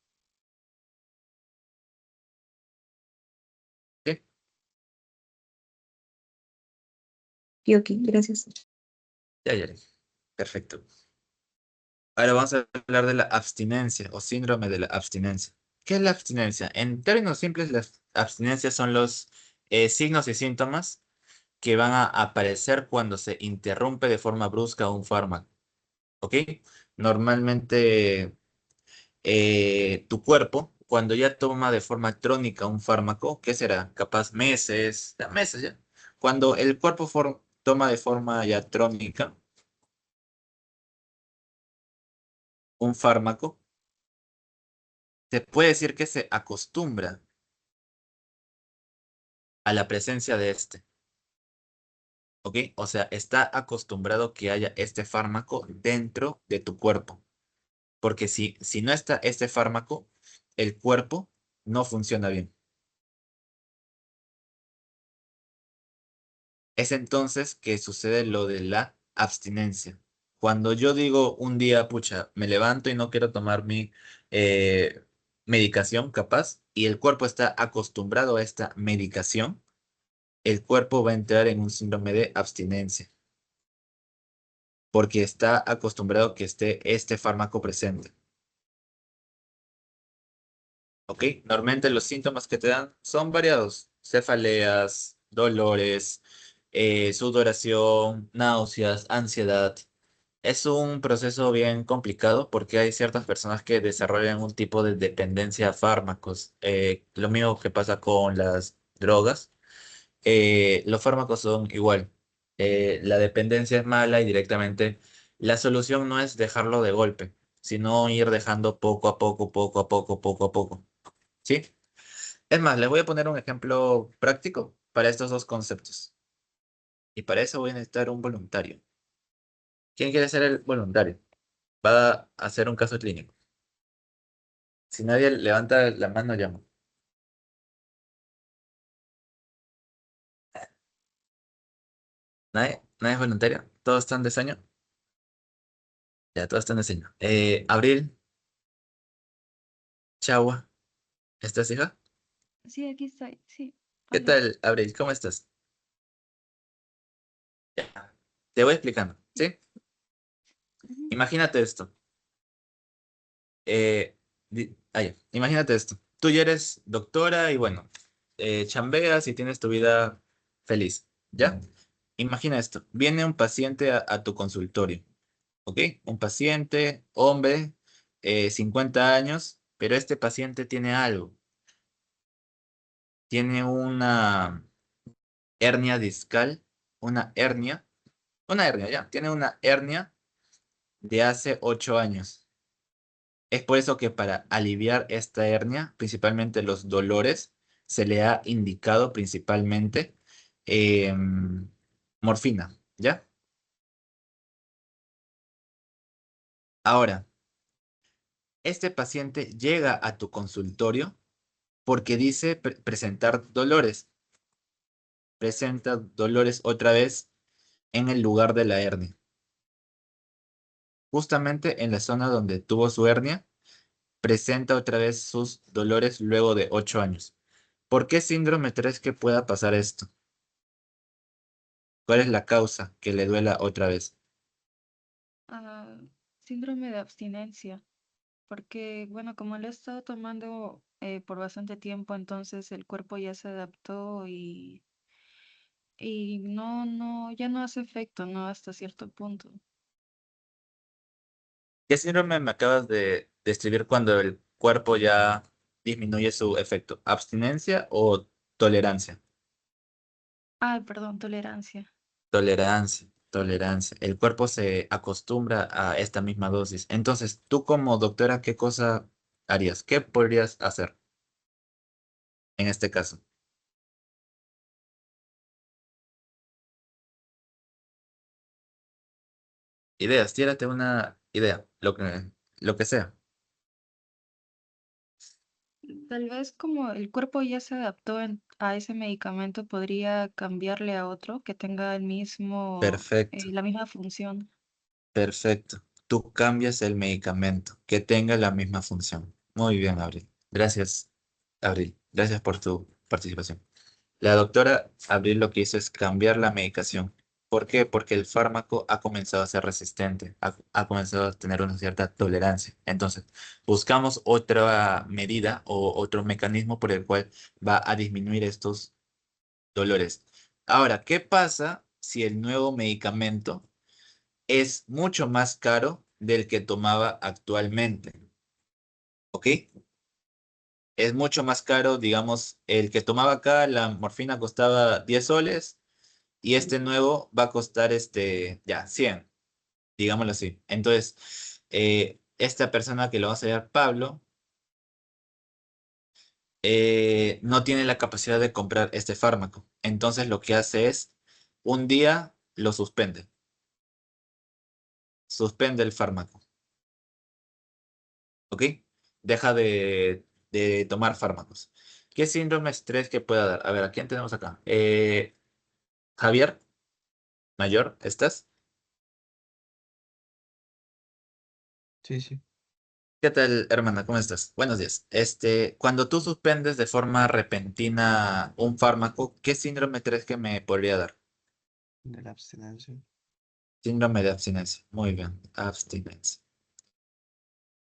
¿Sí? Y ok, gracias. Ya, ya. Perfecto. Ahora vamos a hablar de la abstinencia o síndrome de la abstinencia. ¿Qué es la abstinencia? En términos simples, las abstinencias son los signos y síntomas que van a aparecer cuando se interrumpe de forma brusca un fármaco. ¿Ok? Normalmente tu cuerpo, cuando ya toma de forma crónica un fármaco, ¿qué será? Capaz meses, ya meses ya. Cuando el cuerpo toma de forma ya crónica un fármaco, se puede decir que se acostumbra a la presencia de este, ¿ok? O sea, está acostumbrado que haya este fármaco dentro de tu cuerpo, porque si no está este fármaco, el cuerpo no funciona bien. Es entonces que sucede lo de la abstinencia. Cuando yo digo un día, pucha, me levanto y no quiero tomar mi eh, medicación capaz, y el cuerpo está acostumbrado a esta medicación, el cuerpo va a entrar en un síndrome de abstinencia, porque está acostumbrado que esté este fármaco presente. ¿Ok? Normalmente los síntomas que te dan son variados. Cefaleas, dolores, sudoración, náuseas, ansiedad. Es un proceso bien complicado porque hay ciertas personas que desarrollan un tipo de dependencia a fármacos. Lo mismo que pasa con las drogas. Los fármacos son igual. La dependencia es mala y directamente la solución no es dejarlo de golpe, sino ir dejando poco a poco, poco a poco, poco a poco. ¿Sí? Es más, les voy a poner un ejemplo práctico para estos dos conceptos. Y para eso voy a necesitar un voluntario. ¿Quién quiere ser el voluntario? Va a hacer un caso clínico. Si nadie levanta la mano, llamo. ¿Nadie? ¿Nadie es voluntario? ¿Todos están de sueño? Ya, todos están de sueño. Abril, Chagua, ¿estás, hija? Sí, aquí estoy. Sí, ¿Qué hola. tal, Abril? ¿Cómo estás? Ya, te voy explicando, ¿sí? Ujú. Imagínate esto. Imagínate esto. Tú ya eres doctora y bueno, chambeas y tienes tu vida feliz, ¿ya? Imagina esto. Viene un paciente a tu consultorio, ¿ok? Un paciente, hombre, 50 años, pero este paciente tiene algo. Tiene una hernia discal, una hernia, ya. Tiene una hernia de hace 8 años. Es por eso que para aliviar esta hernia, principalmente los dolores, se le ha indicado principalmente morfina, ¿ya? Ahora, este paciente llega a tu consultorio porque dice presentar dolores. Presenta dolores otra vez en el lugar de la hernia. Justamente en la zona donde tuvo su hernia, presenta otra vez sus dolores luego de 8 años. ¿Por qué síndrome 3 que pueda pasar esto? ¿Cuál es la causa que le duela otra vez? Ah, síndrome de abstinencia, porque bueno, como lo he estado tomando por bastante tiempo, entonces el cuerpo ya se adaptó y ya no hace efecto, ¿no? Hasta cierto punto. ¿Qué síndrome me acabas de describir cuando el cuerpo ya disminuye su efecto? ¿Abstinencia o tolerancia? Ah, perdón, tolerancia. Tolerancia, tolerancia. El cuerpo se acostumbra a esta misma dosis. Entonces, tú como doctora, ¿qué cosa harías? ¿Qué podrías hacer en este caso? Ideas, tírate una idea, lo que sea. Tal vez como el cuerpo ya se adaptó a ese medicamento, podría cambiarle a otro que tenga Perfecto, la misma función. perfecto. Tú cambias el medicamento que tenga la misma función. Muy bien, Abril. Gracias, Abril. Gracias por tu participación. La doctora Abril lo que hizo es cambiar la medicación. ¿Por qué? Porque el fármaco ha comenzado a ser resistente, ha comenzado a tener una cierta tolerancia. Entonces, buscamos otra medida o otro mecanismo por el cual va a disminuir estos dolores. Ahora, ¿qué pasa si el nuevo medicamento es mucho más caro del que tomaba actualmente? ¿Ok? Es mucho más caro, digamos, el que tomaba acá, la morfina costaba 10 soles y este nuevo va a costar ya, 100, digámoslo así. Entonces, esta persona que lo va a hacer Pablo, no tiene la capacidad de comprar este fármaco. Entonces, lo que hace es, un día lo suspende el fármaco, ¿ok? Deja de tomar fármacos. ¿Qué síndrome estrés que pueda dar? A ver, ¿a quién tenemos acá? Javier, mayor, ¿estás? Sí, sí. ¿Qué tal, hermana? ¿Cómo estás? Buenos días. Cuando tú suspendes de forma repentina un fármaco, ¿qué síndrome crees que me podría dar? De la abstinencia. Síndrome de abstinencia. Muy bien, abstinencia.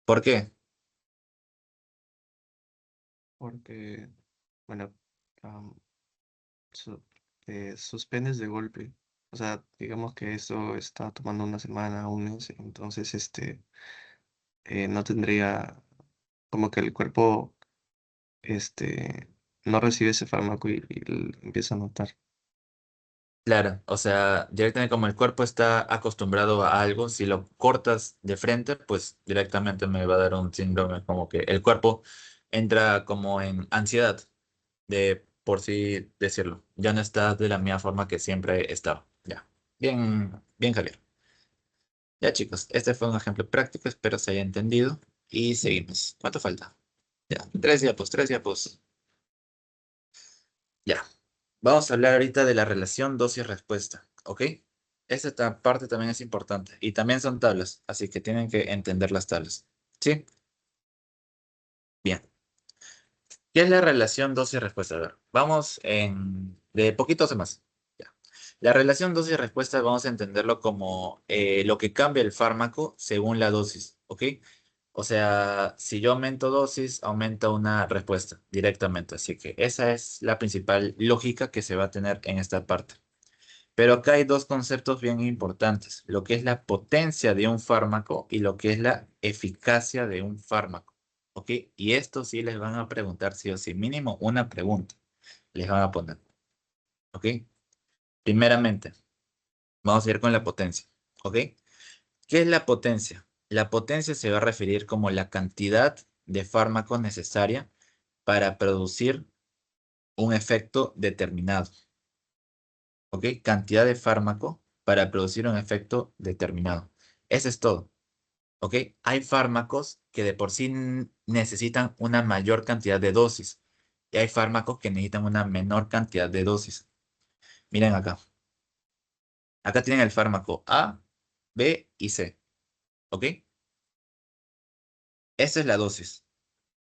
¿Por qué? Porque, bueno, am, su- suspendes de golpe. O sea, digamos que eso está tomando una semana, un mes, entonces no tendría como que el cuerpo este no recibe ese fármaco y empieza a notar. Claro, o sea, directamente como el cuerpo está acostumbrado a algo, si lo cortas de frente, pues directamente me va a dar un síndrome como que el cuerpo entra como en ansiedad, de por sí decirlo. Ya no está de la misma forma que siempre estaba. Ya. Bien, bien, Javier. Ya, chicos, este fue un ejemplo práctico, espero se haya entendido. Y seguimos. ¿Cuánto falta? Ya, 3 diapos, 3 diapos. Ya. Vamos a hablar ahorita de la relación dosis-respuesta, ¿ok? Esta parte también es importante. Y también son tablas, así que tienen que entender las tablas. ¿Sí? Bien. ¿Qué es la relación dosis-respuesta? A ver, vamos de poquitos a más. Ya. La relación dosis-respuesta vamos a entenderlo como lo que cambia el fármaco según la dosis, ¿ok? O sea, si yo aumento dosis, aumenta una respuesta directamente. Así que esa es la principal lógica que se va a tener en esta parte. Pero acá hay dos conceptos bien importantes, lo que es la potencia de un fármaco y lo que es la eficacia de un fármaco. ¿Ok? Y esto sí les van a preguntar sí o sí, mínimo una pregunta les van a poner. ¿Ok? Primeramente, vamos a ir con la potencia. ¿Ok? ¿Qué es la potencia? La potencia se va a referir como la cantidad de fármaco necesaria para producir un efecto determinado. ¿Ok? Cantidad de fármaco para producir un efecto determinado. Eso es todo. ¿Ok? Hay fármacos que de por sí necesitan una mayor cantidad de dosis y hay fármacos que necesitan una menor cantidad de dosis. Miren acá. Acá tienen el fármaco A, B y C. ¿Ok? Esa es la dosis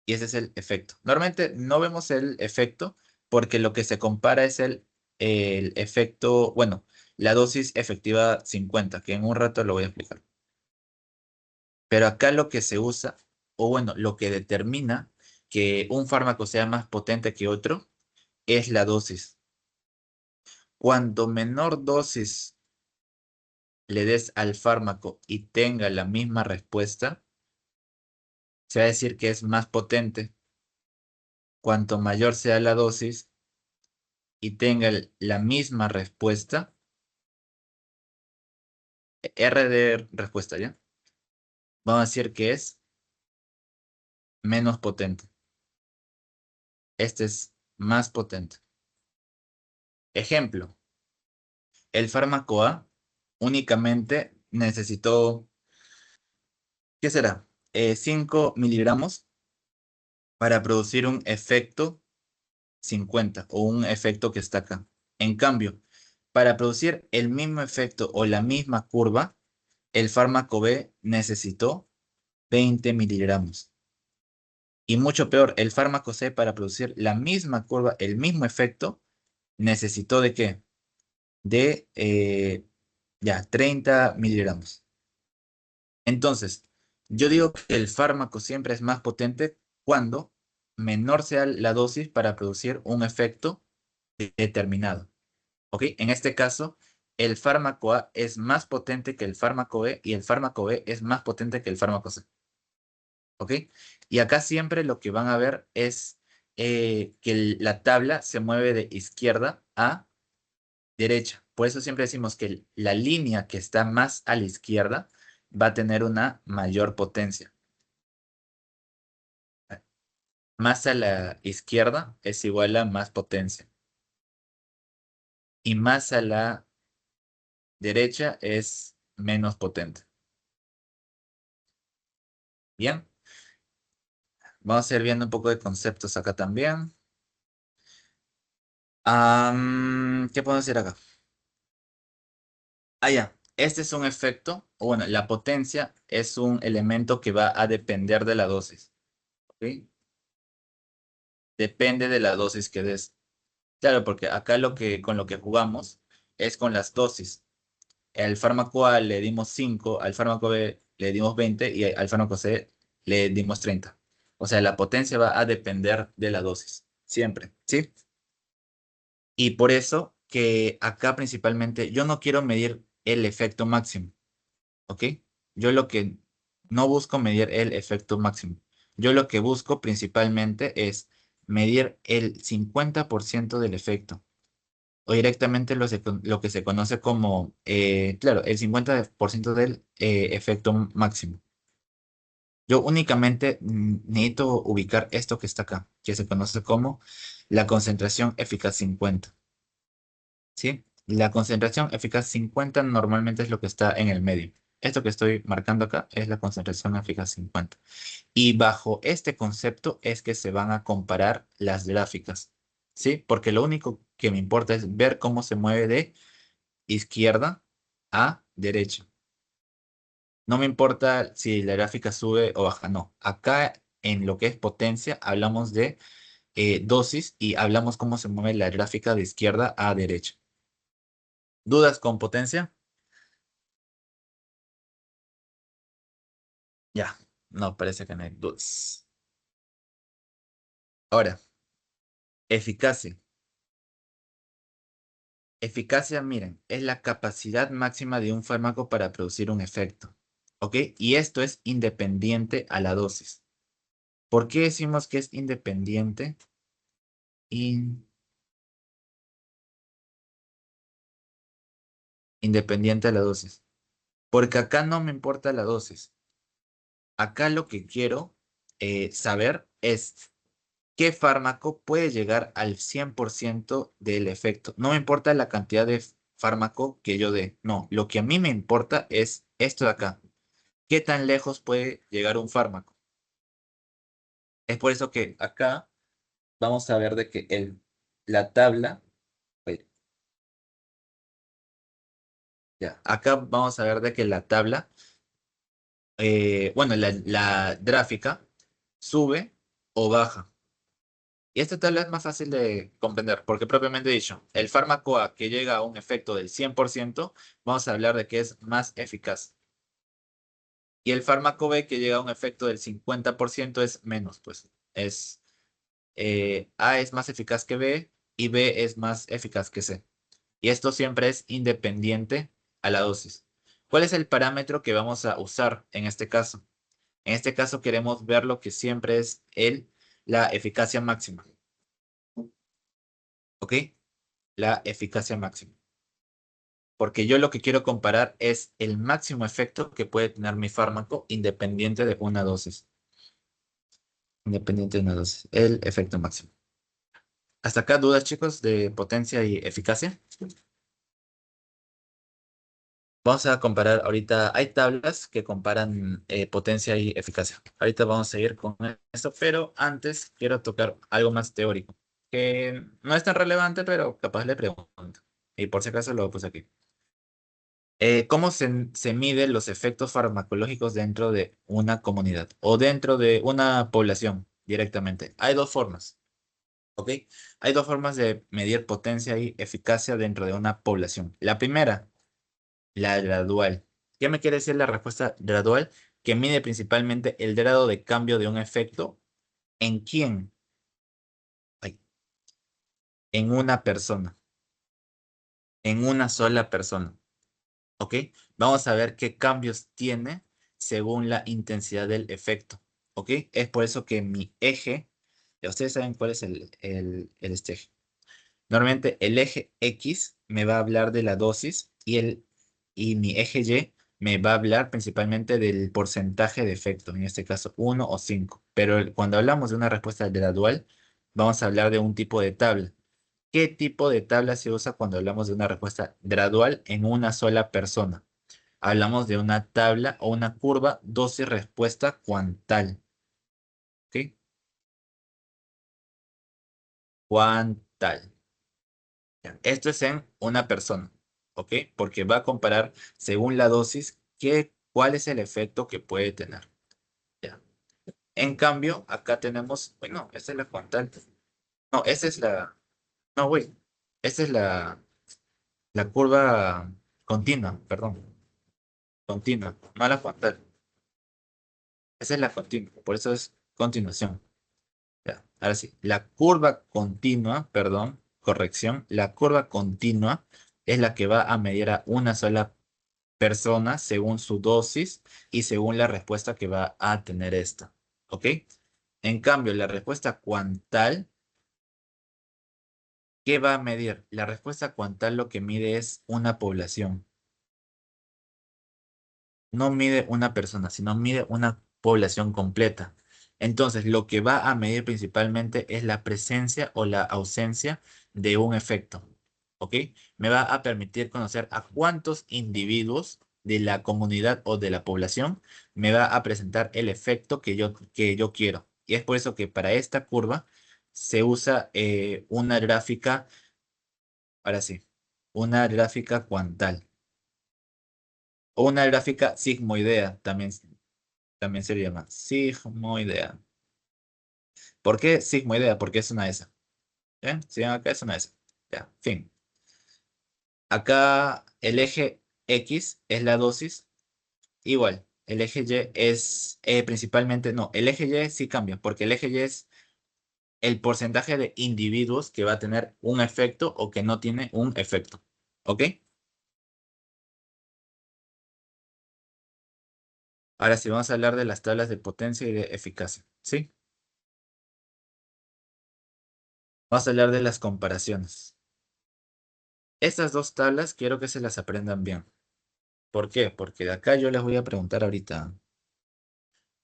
y ese es el efecto. Normalmente no vemos el efecto porque lo que se compara es el efecto, bueno, la dosis efectiva 50, que en un rato lo voy a explicar. Pero acá lo que se usa, o bueno, lo que determina que un fármaco sea más potente que otro, es la dosis. Cuanto menor dosis le des al fármaco y tenga la misma respuesta, se va a decir que es más potente. Cuanto mayor sea la dosis y tenga la misma respuesta, R de respuesta, ¿ya? Vamos a decir que es menos potente. Este es más potente. Ejemplo, el fármaco A únicamente necesitó, ¿qué será? 5 miligramos para producir un efecto 50 o un efecto que está acá. En cambio, para producir el mismo efecto o la misma curva, el fármaco B necesitó 20 miligramos. Y mucho peor, el fármaco C para producir la misma curva, el mismo efecto, necesitó ¿de qué? De ya 30 miligramos. Entonces, yo digo que el fármaco siempre es más potente cuando menor sea la dosis para producir un efecto determinado. ¿Ok? En este caso, el fármaco A es más potente que el fármaco B y el fármaco B es más potente que el fármaco C. ¿Ok? Y acá siempre lo que van a ver es que la tabla se mueve de izquierda a derecha. Por eso siempre decimos que la línea que está más a la izquierda va a tener una mayor potencia. Más a la izquierda es igual a más potencia. Y más a la derecha es menos potente. Bien, vamos a ir viendo un poco de conceptos acá también. ¿Qué puedo decir acá? Ah, ya. Este es un efecto, o bueno, la potencia es un elemento que va a depender de la dosis. ¿Ok? Depende de la dosis que des. Claro, porque acá con lo que jugamos es con las dosis. Al fármaco A le dimos 5, al fármaco B le dimos 20 y al fármaco C le dimos 30. O sea, la potencia va a depender de la dosis, siempre, ¿sí? Y por eso que acá principalmente yo no quiero medir el efecto máximo, ¿ok? Yo lo que no busco medir el efecto máximo. Yo lo que busco principalmente es medir el 50% del efecto o directamente lo que se conoce como, claro, el 50% del efecto máximo. Yo únicamente necesito ubicar esto que está acá, que se conoce como la concentración eficaz 50. ¿Sí? La concentración eficaz 50 normalmente es lo que está en el medio. Esto que estoy marcando acá es la concentración eficaz 50. Y bajo este concepto es que se van a comparar las gráficas. ¿Sí? Porque lo único que me importa es ver cómo se mueve de izquierda a derecha. No me importa si la gráfica sube o baja, no. Acá en lo que es potencia hablamos de dosis y hablamos cómo se mueve la gráfica de izquierda a derecha. ¿Dudas con potencia? Ya. No, parece que no hay dudas. Ahora, eficacia. Eficacia, miren, es la capacidad máxima de un fármaco para producir un efecto. ¿Ok? Y esto es independiente a la dosis. ¿Por qué decimos que es independiente? Independiente a la dosis. Porque acá no me importa la dosis. Acá lo que quiero saber es qué fármaco puede llegar al 100% del efecto. No me importa la cantidad de fármaco que yo dé. No, lo que a mí me importa es esto de acá. ¿Qué tan lejos puede llegar un fármaco? Es por eso que acá vamos a ver de que la tabla, wait, ya, acá vamos a ver de que la tabla, bueno, la gráfica sube o baja. Y esta tabla es más fácil de comprender, porque propiamente dicho, el fármaco A que llega a un efecto del 100%, vamos a hablar de que es más eficaz. Y el fármaco B que llega a un efecto del 50% es menos, pues. A es más eficaz que B y B es más eficaz que C. Y esto siempre es independiente a la dosis. ¿Cuál es el parámetro que vamos a usar en este caso? En este caso queremos ver lo que siempre es la eficacia máxima. ¿Ok? La eficacia máxima. Porque yo lo que quiero comparar es el máximo efecto que puede tener mi fármaco independiente de una dosis. Independiente de una dosis. El efecto máximo. ¿Hasta acá dudas, chicos, de potencia y eficacia? Vamos a comparar ahorita. Hay tablas que comparan potencia y eficacia. Ahorita vamos a seguir con esto, pero antes quiero tocar algo más teórico, que no es tan relevante, pero capaz le pregunto. Y por si acaso lo puse aquí. ¿Cómo se miden los efectos farmacológicos dentro de una comunidad o dentro de una población directamente? Hay dos formas, ¿ok? Hay dos formas de medir potencia y eficacia dentro de una población. La primera, la gradual. ¿Qué me quiere decir la respuesta gradual? Que mide principalmente el grado de cambio de un efecto. ¿En quién? Ay, en una persona, en una sola persona. ¿Ok? Vamos a ver qué cambios tiene según la intensidad del efecto. ¿Ok? Es por eso que mi eje, ya ustedes saben cuál es este eje. Normalmente el eje X me va a hablar de la dosis y mi eje Y me va a hablar principalmente del porcentaje de efecto, en este caso 1 o 5. Pero cuando hablamos de una respuesta gradual, vamos a hablar de un tipo de tabla. ¿Qué tipo de tabla se usa cuando hablamos de una respuesta gradual en una sola persona? Hablamos de una tabla o una curva dosis-respuesta cuantal. ¿Ok? Cuantal. Ya, esto es en una persona. ¿Ok? Porque va a comparar según la dosis cuál es el efecto que puede tener. Ya. En cambio, acá tenemos, bueno, esta es la cuantal. No, esa es la, no, güey. Esta es la curva continua, perdón. Continua, no la cuantal. Esa es la continua, por eso es continuación. Ya, ahora sí, la curva continua, perdón, corrección, la curva continua es la que va a medir a una sola persona según su dosis y según la respuesta que va a tener esta. ¿Ok? En cambio, la respuesta cuantal, ¿qué va a medir? La respuesta cuantal lo que mide es una población. No mide una persona, sino mide una población completa. Entonces, lo que va a medir principalmente es la presencia o la ausencia de un efecto. ¿Ok? Me va a permitir conocer a cuántos individuos de la comunidad o de la población me va a presentar el efecto que yo quiero. Y es por eso que para esta curva se usa una gráfica, ahora sí, una gráfica cuantal. O una gráfica sigmoidea, también se llama sigmoidea. ¿Por qué sigmoidea? Porque es una S. ¿Eh? Si ven acá es una S. Ya, fin. Acá el eje X es la dosis. Igual. El eje Y es principalmente, no, el eje Y sí cambia, porque el eje Y es el porcentaje de individuos que va a tener un efecto o que no tiene un efecto. ¿Ok? Ahora sí, vamos a hablar de las tablas de potencia y de eficacia. ¿Sí? Vamos a hablar de las comparaciones. Estas dos tablas quiero que se las aprendan bien. ¿Por qué? Porque de acá yo les voy a preguntar ahorita.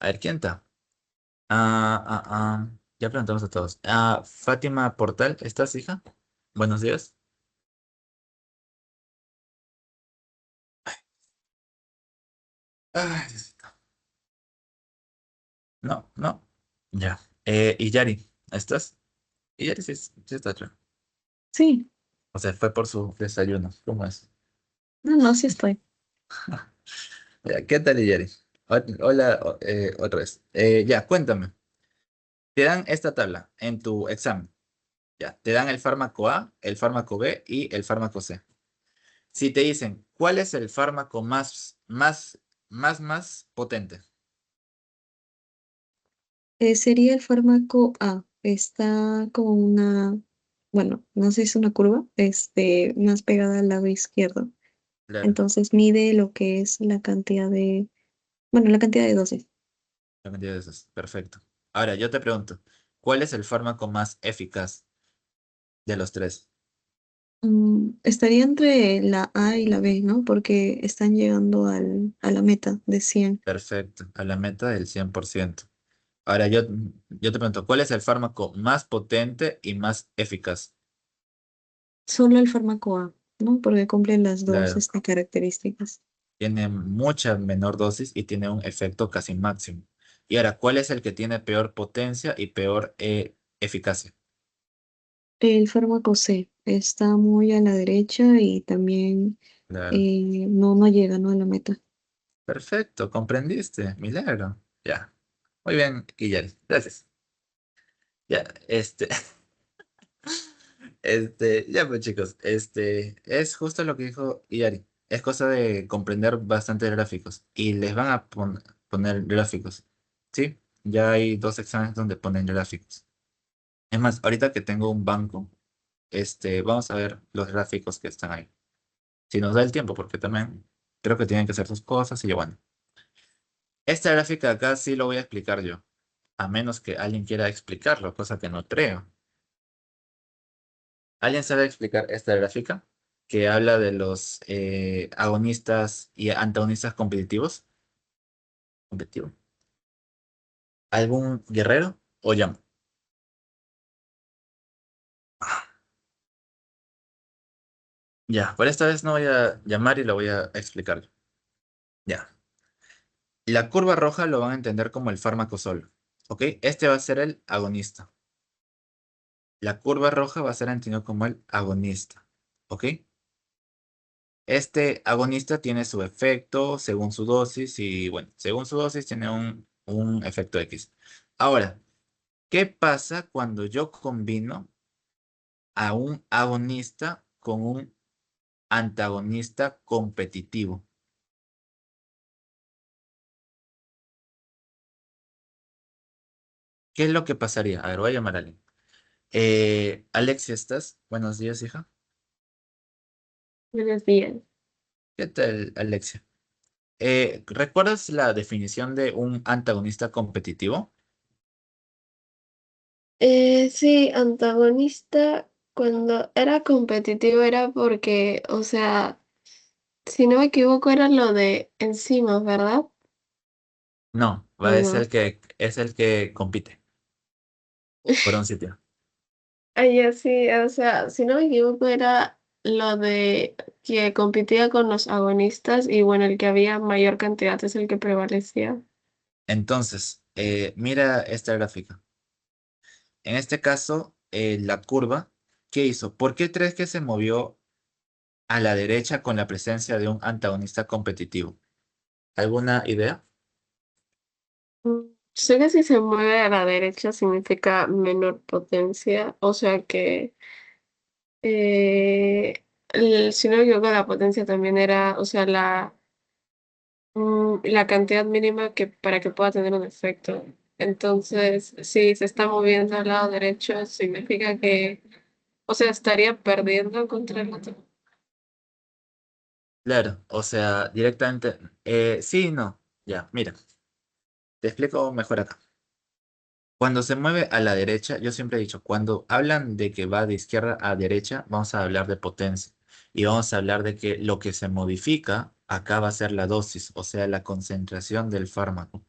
A ver, ¿quién está? Ya preguntamos a todos. Fátima Portal, ¿estás, hija? Buenos días. Ay, Diosito. No, no. Ya. Y Yari, ¿estás? Y Yari sí, sí está atrás. Sí, O sea, fue por su desayuno. ¿Cómo es? no, no, sí estoy. Ya, ¿qué tal, Yari? Hola, otra vez. Ya, cuéntame. Te dan esta tabla en tu examen. Ya, te dan el fármaco A, el fármaco B y el fármaco C. Si te dicen, ¿cuál es el fármaco más potente? Sería el fármaco A. Está como una, bueno, no sé si es una curva, más pegada al lado izquierdo. Claro, Entonces mide lo que es la cantidad de, bueno, la cantidad de dosis. la cantidad de esas. Perfecto. Ahora, yo te pregunto, ¿cuál es el fármaco más eficaz de los tres? Estaría entre la A y la B, ¿no? Porque están llegando a la meta de 100. Perfecto, a la meta del 100%. Ahora, yo te pregunto, ¿cuál es el fármaco más potente y más eficaz? Solo el fármaco A, ¿no? Porque cumple las dos Claro, características. tiene mucha menor dosis y tiene un efecto casi máximo. Y ahora, ¿cuál es el que tiene peor potencia y peor eficacia? El fármaco C está muy a la derecha y también Claro. no llega, ¿no? A la meta. Perfecto, comprendiste. Milagro. Ya. Muy bien, Guillermo. Gracias. Ya, ya pues chicos, es justo lo que dijo Iyari. Es cosa de comprender bastante gráficos y les van a poner gráficos. ¿Sí? Ya hay dos exámenes donde ponen gráficos. Es más, ahorita que tengo un banco, vamos a ver los gráficos que están ahí. Si nos da el tiempo, porque también creo que tienen que hacer sus cosas y yo, bueno. Esta gráfica acá sí lo voy a explicar yo, a menos que alguien quiera explicarlo, cosa que no creo. ¿Alguien sabe explicar esta gráfica que habla de los agonistas y antagonistas competitivos? ¿Competitivo? ¿Algún guerrero o llamo? Ya, por esta vez no voy a llamar y lo voy a explicar. Ya. La curva roja lo van a entender como el fármaco solo. ¿Ok? Este va a ser el agonista. La curva roja va a ser entendido como el agonista. ¿Ok? Este agonista tiene su efecto según su dosis y, bueno, según su dosis tiene un efecto X. Ahora, ¿qué pasa cuando yo combino a un agonista con un antagonista competitivo? ¿Qué es lo que pasaría? A ver, voy a llamar a alguien. Alexia, ¿estás? Buenos días, hija. Buenos días. ¿Qué tal, Alexia? ¿Recuerdas la definición de un antagonista competitivo? Sí, antagonista, cuando era competitivo era porque, o sea, si no me equivoco era lo de enzimas, ¿verdad? No, ¿O no? es el que compite por un sitio. Ya sí, o sea, si no me equivoco era lo de que competía con los agonistas y bueno, el que había mayor cantidad es el que prevalecía. Entonces, mira esta gráfica. En este caso, la curva, ¿qué hizo? ¿Por qué crees que se movió a la derecha con la presencia de un antagonista competitivo? ¿Alguna idea? Sé que si se mueve a la derecha significa menor potencia, o sea que si no me equivoco la potencia también era, o sea, La cantidad mínima que para que pueda tener un efecto. Entonces, si se está moviendo al lado derecho, significa que, o sea, estaría perdiendo contra el otro. Claro, o sea, directamente, sí y no. Ya, mira, te explico mejor acá. Cuando se mueve a la derecha, yo siempre he dicho, cuando hablan de que va de izquierda a derecha, vamos a hablar de potencia. Y vamos a hablar de que lo que se modifica acá va a ser la dosis, o sea, la concentración del fármaco.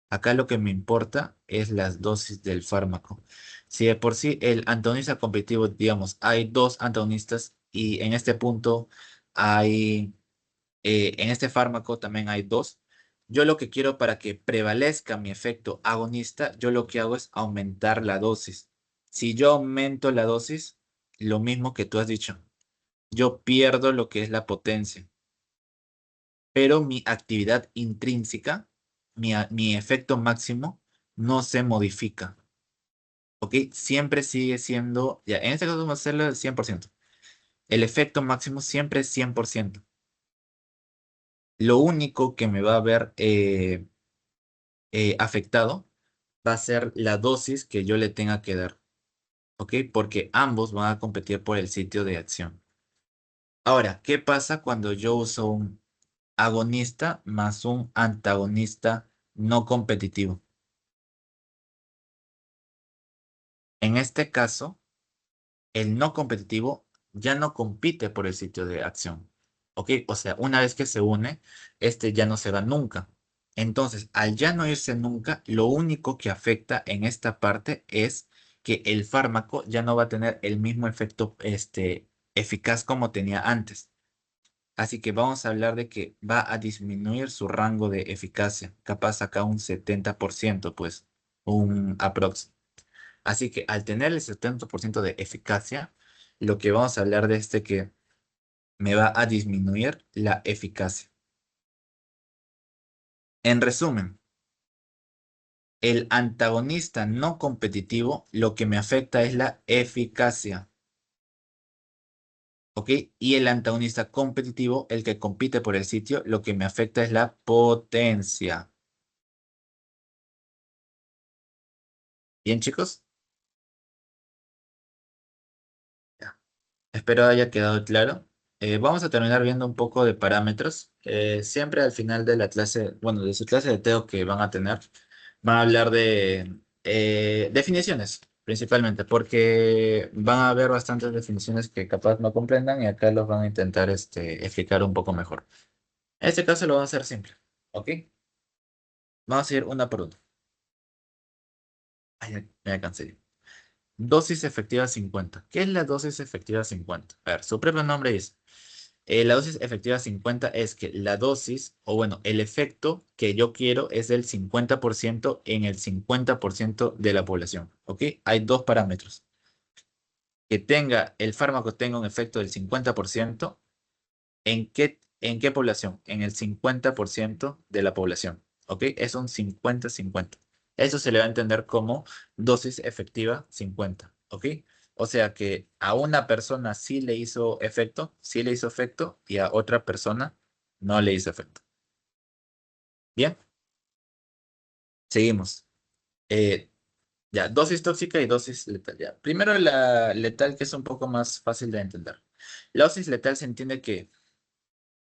Acá lo que me importa es las dosis del fármaco. Si de por sí el antagonista competitivo, digamos, hay dos antagonistas y en este punto hay en este fármaco también hay dos. Yo lo que quiero para que prevalezca mi efecto agonista, yo lo que hago es aumentar la dosis. Si yo aumento la dosis, lo mismo que tú has dicho, yo pierdo lo que es la potencia, pero mi actividad intrínseca, mi efecto máximo, no se modifica. ¿Ok? Siempre sigue siendo, ya, en este caso vamos a hacerlo al 100%. El efecto máximo siempre es 100%. Lo único que me va a ver afectado va a ser la dosis que yo le tenga que dar, ¿ok? Porque ambos van a competir por el sitio de acción. Ahora, ¿qué pasa cuando yo uso un agonista más un antagonista no competitivo? En este caso, el no competitivo ya no compite por el sitio de acción, ¿ok? O sea, una vez que se une, este ya no se va nunca. Entonces, al ya no irse nunca, lo único que afecta en esta parte es que el fármaco ya no va a tener el mismo efecto, eficaz como tenía antes. Así que vamos a hablar de que va a disminuir su rango de eficacia, capaz acá un 70%, pues, un aprox. Así que al tener el 70% de eficacia, lo que vamos a hablar de este que me va a disminuir la eficacia. En resumen, el antagonista no competitivo lo que me afecta es la eficacia, ¿ok? Y el antagonista competitivo, el que compite por el sitio, lo que me afecta es la potencia. ¿Bien, chicos? Ya. Espero haya quedado claro. Vamos a terminar viendo un poco de parámetros. Siempre al final de la clase, bueno, de su clase de TEO que van a tener, van a hablar de definiciones, principalmente, porque van a haber bastantes definiciones que capaz no comprendan y acá los van a intentar explicar un poco mejor. En este caso lo vamos a hacer simple, ¿ok? Vamos a ir una por una. Ay, ya me cansé. Dosis efectiva 50. ¿Qué es la dosis efectiva 50? A ver, su propio nombre dice. La dosis efectiva 50 es que la dosis, o bueno, el efecto que yo quiero es del 50% en el 50% de la población. ¿Ok? Hay dos parámetros. Que tenga, el fármaco tenga un efecto del 50%, ¿en qué población? En el 50% de la población. ¿Ok? Es un 50-50. Eso se le va a entender como dosis efectiva 50. ¿Ok? O sea que a una persona sí le hizo efecto, y a otra persona no le hizo efecto. Bien, seguimos. Eh, ya, dosis tóxica y dosis letal. Ya. Primero la letal, que es un poco más fácil de entender. La dosis letal se entiende que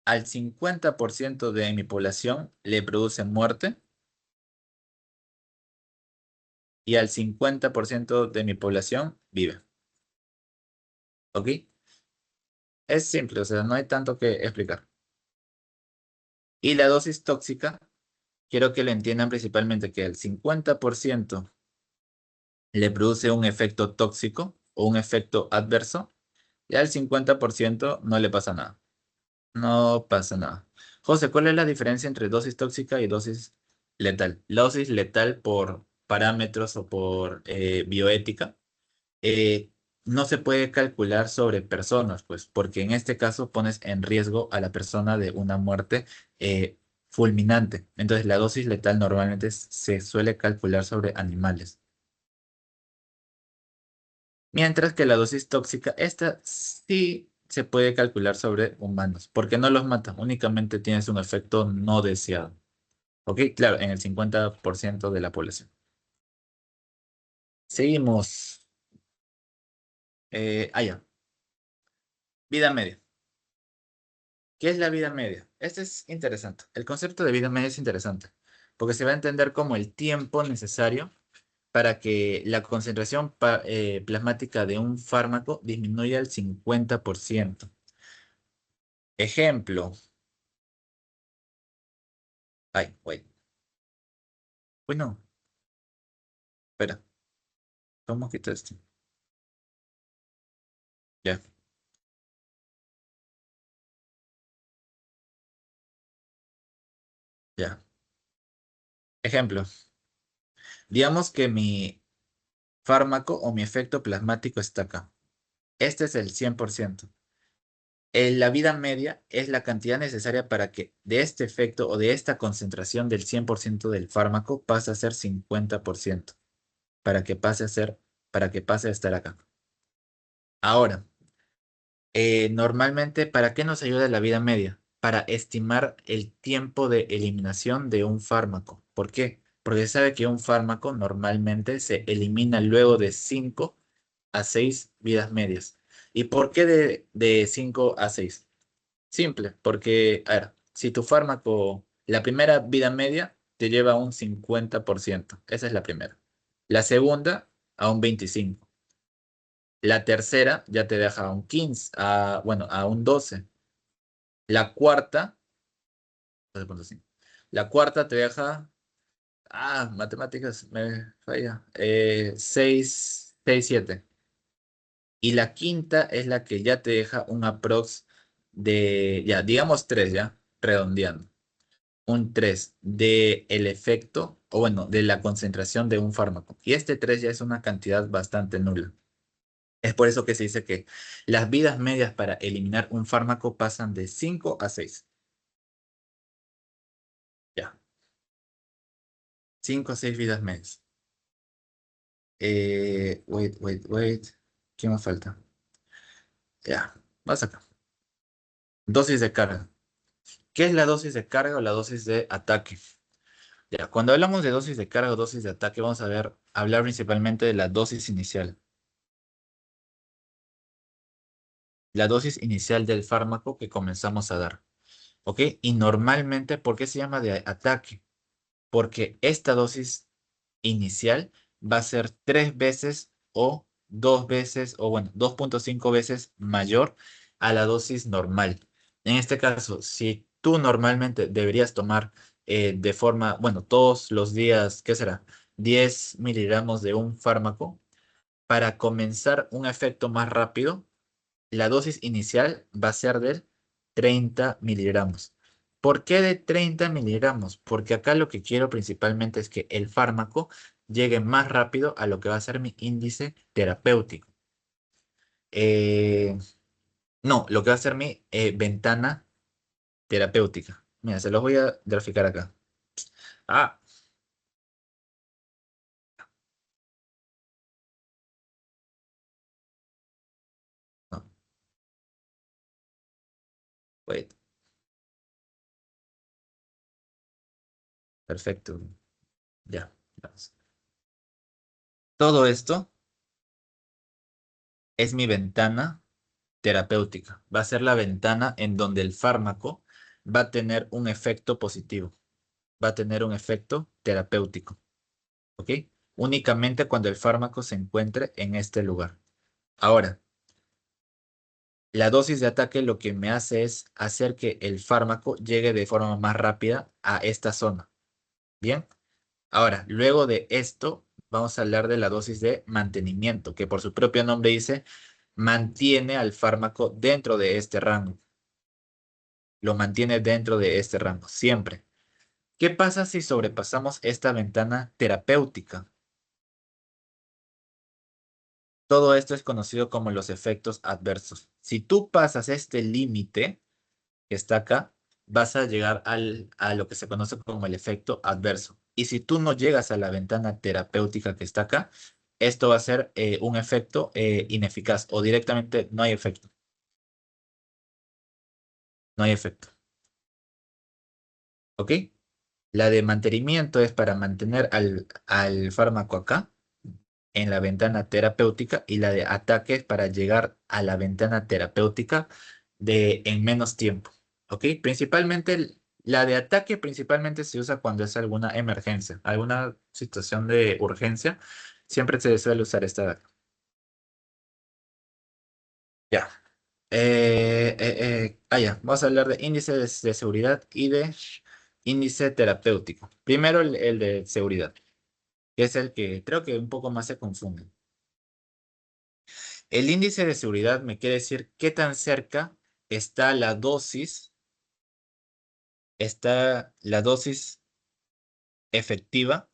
al 50% de mi población le produce muerte y al 50% de mi población vive. ¿Ok? Es simple, o sea, no hay tanto que explicar. Y la dosis tóxica, quiero que lo entiendan principalmente que el 50% le produce un efecto tóxico o un efecto adverso y al 50% no le pasa nada. No pasa nada. José, ¿cuál es la diferencia entre dosis tóxica y dosis letal? La dosis letal por parámetros o por bioética eh, no se puede calcular sobre personas, pues, porque en este caso pones en riesgo a la persona de una muerte fulminante. Entonces, la dosis letal normalmente se suele calcular sobre animales. Mientras que la dosis tóxica, esta sí se puede calcular sobre humanos, porque no los mata, únicamente tienes un efecto no deseado. ¿Ok? Claro, en el 50% de la población. Seguimos. Ya. Vida media. ¿Qué es la vida media? Este es interesante. El concepto de vida media es interesante, porque se va a entender como el tiempo necesario para que la concentración plasmática de un fármaco disminuya al 50%. Ejemplo. Ay, wait. Uy, no. Espera. ¿Cómo quito esto? Ya, ya. Ejemplo. Digamos que mi fármaco o mi efecto plasmático está acá. Este es el 100%. La vida media es la cantidad necesaria para que de este efecto o de esta concentración del 100% del fármaco pase a ser 50%, para que pase a ser, para que pase a estar acá. Ahora, normalmente, ¿para qué nos ayuda la vida media? Para estimar el tiempo de eliminación de un fármaco. ¿Por qué? Porque se sabe que un fármaco normalmente se elimina luego de 5 a 6 vidas medias. ¿Y por qué de 5 a 6? Simple, porque, a ver, si tu fármaco, la primera vida media te lleva a un 50%, esa es la primera. La segunda, a un 25%. La tercera ya te deja a un 15, bueno, a un 12%. La cuarta, 12,5. La cuarta te deja, matemáticas, me falla, 6, 6, 7. Y la quinta es la que ya te deja un aprox de, ya, digamos 3, ya, redondeando. Un 3 de el efecto, o bueno, de la concentración de un fármaco. Y este 3 ya es una cantidad bastante nula. Es por eso que se dice que las vidas medias para eliminar un fármaco pasan de 5 a 6. Ya, 5 a 6 vidas medias. Wait. ¿Qué más falta? Ya, vas acá. Dosis de carga. ¿Qué es la dosis de carga o la dosis de ataque? Ya, cuando hablamos de dosis de carga o dosis de ataque, vamos a hablar principalmente de la dosis inicial. La dosis inicial del fármaco que comenzamos a dar. ¿Ok? Y normalmente, ¿por qué se llama de ataque? Porque esta dosis inicial va a ser 3 veces o 2 veces, o bueno, 2,5 veces mayor a la dosis normal. En este caso, si tú normalmente deberías tomar de forma, bueno, todos los días, ¿qué será? 10 miligramos de un fármaco, para comenzar un efecto más rápido, la dosis inicial va a ser de 30 miligramos. ¿Por qué de 30 miligramos? Porque acá lo que quiero principalmente es que el fármaco llegue más rápido a lo que va a ser mi índice terapéutico. Eh, no, lo que va a ser mi ventana terapéutica. Mira, se los voy a graficar acá. Ah, no, wait, perfecto. Ya, vamos. Todo esto es mi ventana terapéutica. Va a ser la ventana en donde el fármaco va a tener un efecto positivo, va a tener un efecto terapéutico, ¿ok? Únicamente cuando el fármaco se encuentre en este lugar. Ahora, la dosis de ataque lo que me hace es hacer que el fármaco llegue de forma más rápida a esta zona. ¿Bien? Ahora, luego de esto, vamos a hablar de la dosis de mantenimiento, que por su propio nombre dice, mantiene al fármaco dentro de este rango. Lo mantiene dentro de este rango, siempre. ¿Qué pasa si sobrepasamos esta ventana terapéutica? Todo esto es conocido como los efectos adversos. Si tú pasas este límite que está acá, vas a llegar a lo que se conoce como el efecto adverso. Y si tú no llegas a la ventana terapéutica que está acá, esto va a ser un efecto ineficaz o directamente no hay efecto. no hay efecto. ¿Ok? La de mantenimiento es para mantener al fármaco acá, en la ventana terapéutica, y la de ataque es para llegar a la ventana terapéutica en menos tiempo. ¿Ok? Principalmente, la de ataque principalmente se usa cuando es alguna emergencia, alguna situación de urgencia. Siempre se suele usar esta de acá. Ya. Ya. Vamos a hablar de índice de seguridad y de índice terapéutico. Primero el de seguridad, que es el que creo que un poco más se confunde. El índice de seguridad me quiere decir qué tan cerca está la dosis efectiva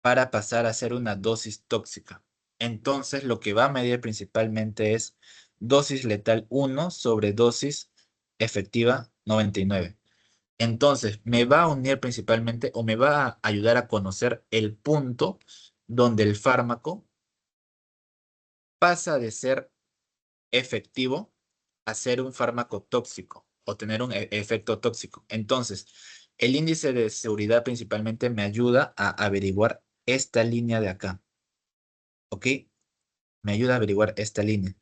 para pasar a ser una dosis tóxica. Entonces, lo que va a medir principalmente es dosis letal 1 sobre dosis efectiva 99. Entonces, me va a unir principalmente o me va a ayudar a conocer el punto donde el fármaco pasa de ser efectivo a ser un fármaco tóxico o tener un efecto tóxico. Entonces, el índice de seguridad principalmente me ayuda a averiguar esta línea de acá. ¿Ok? Me ayuda a averiguar esta línea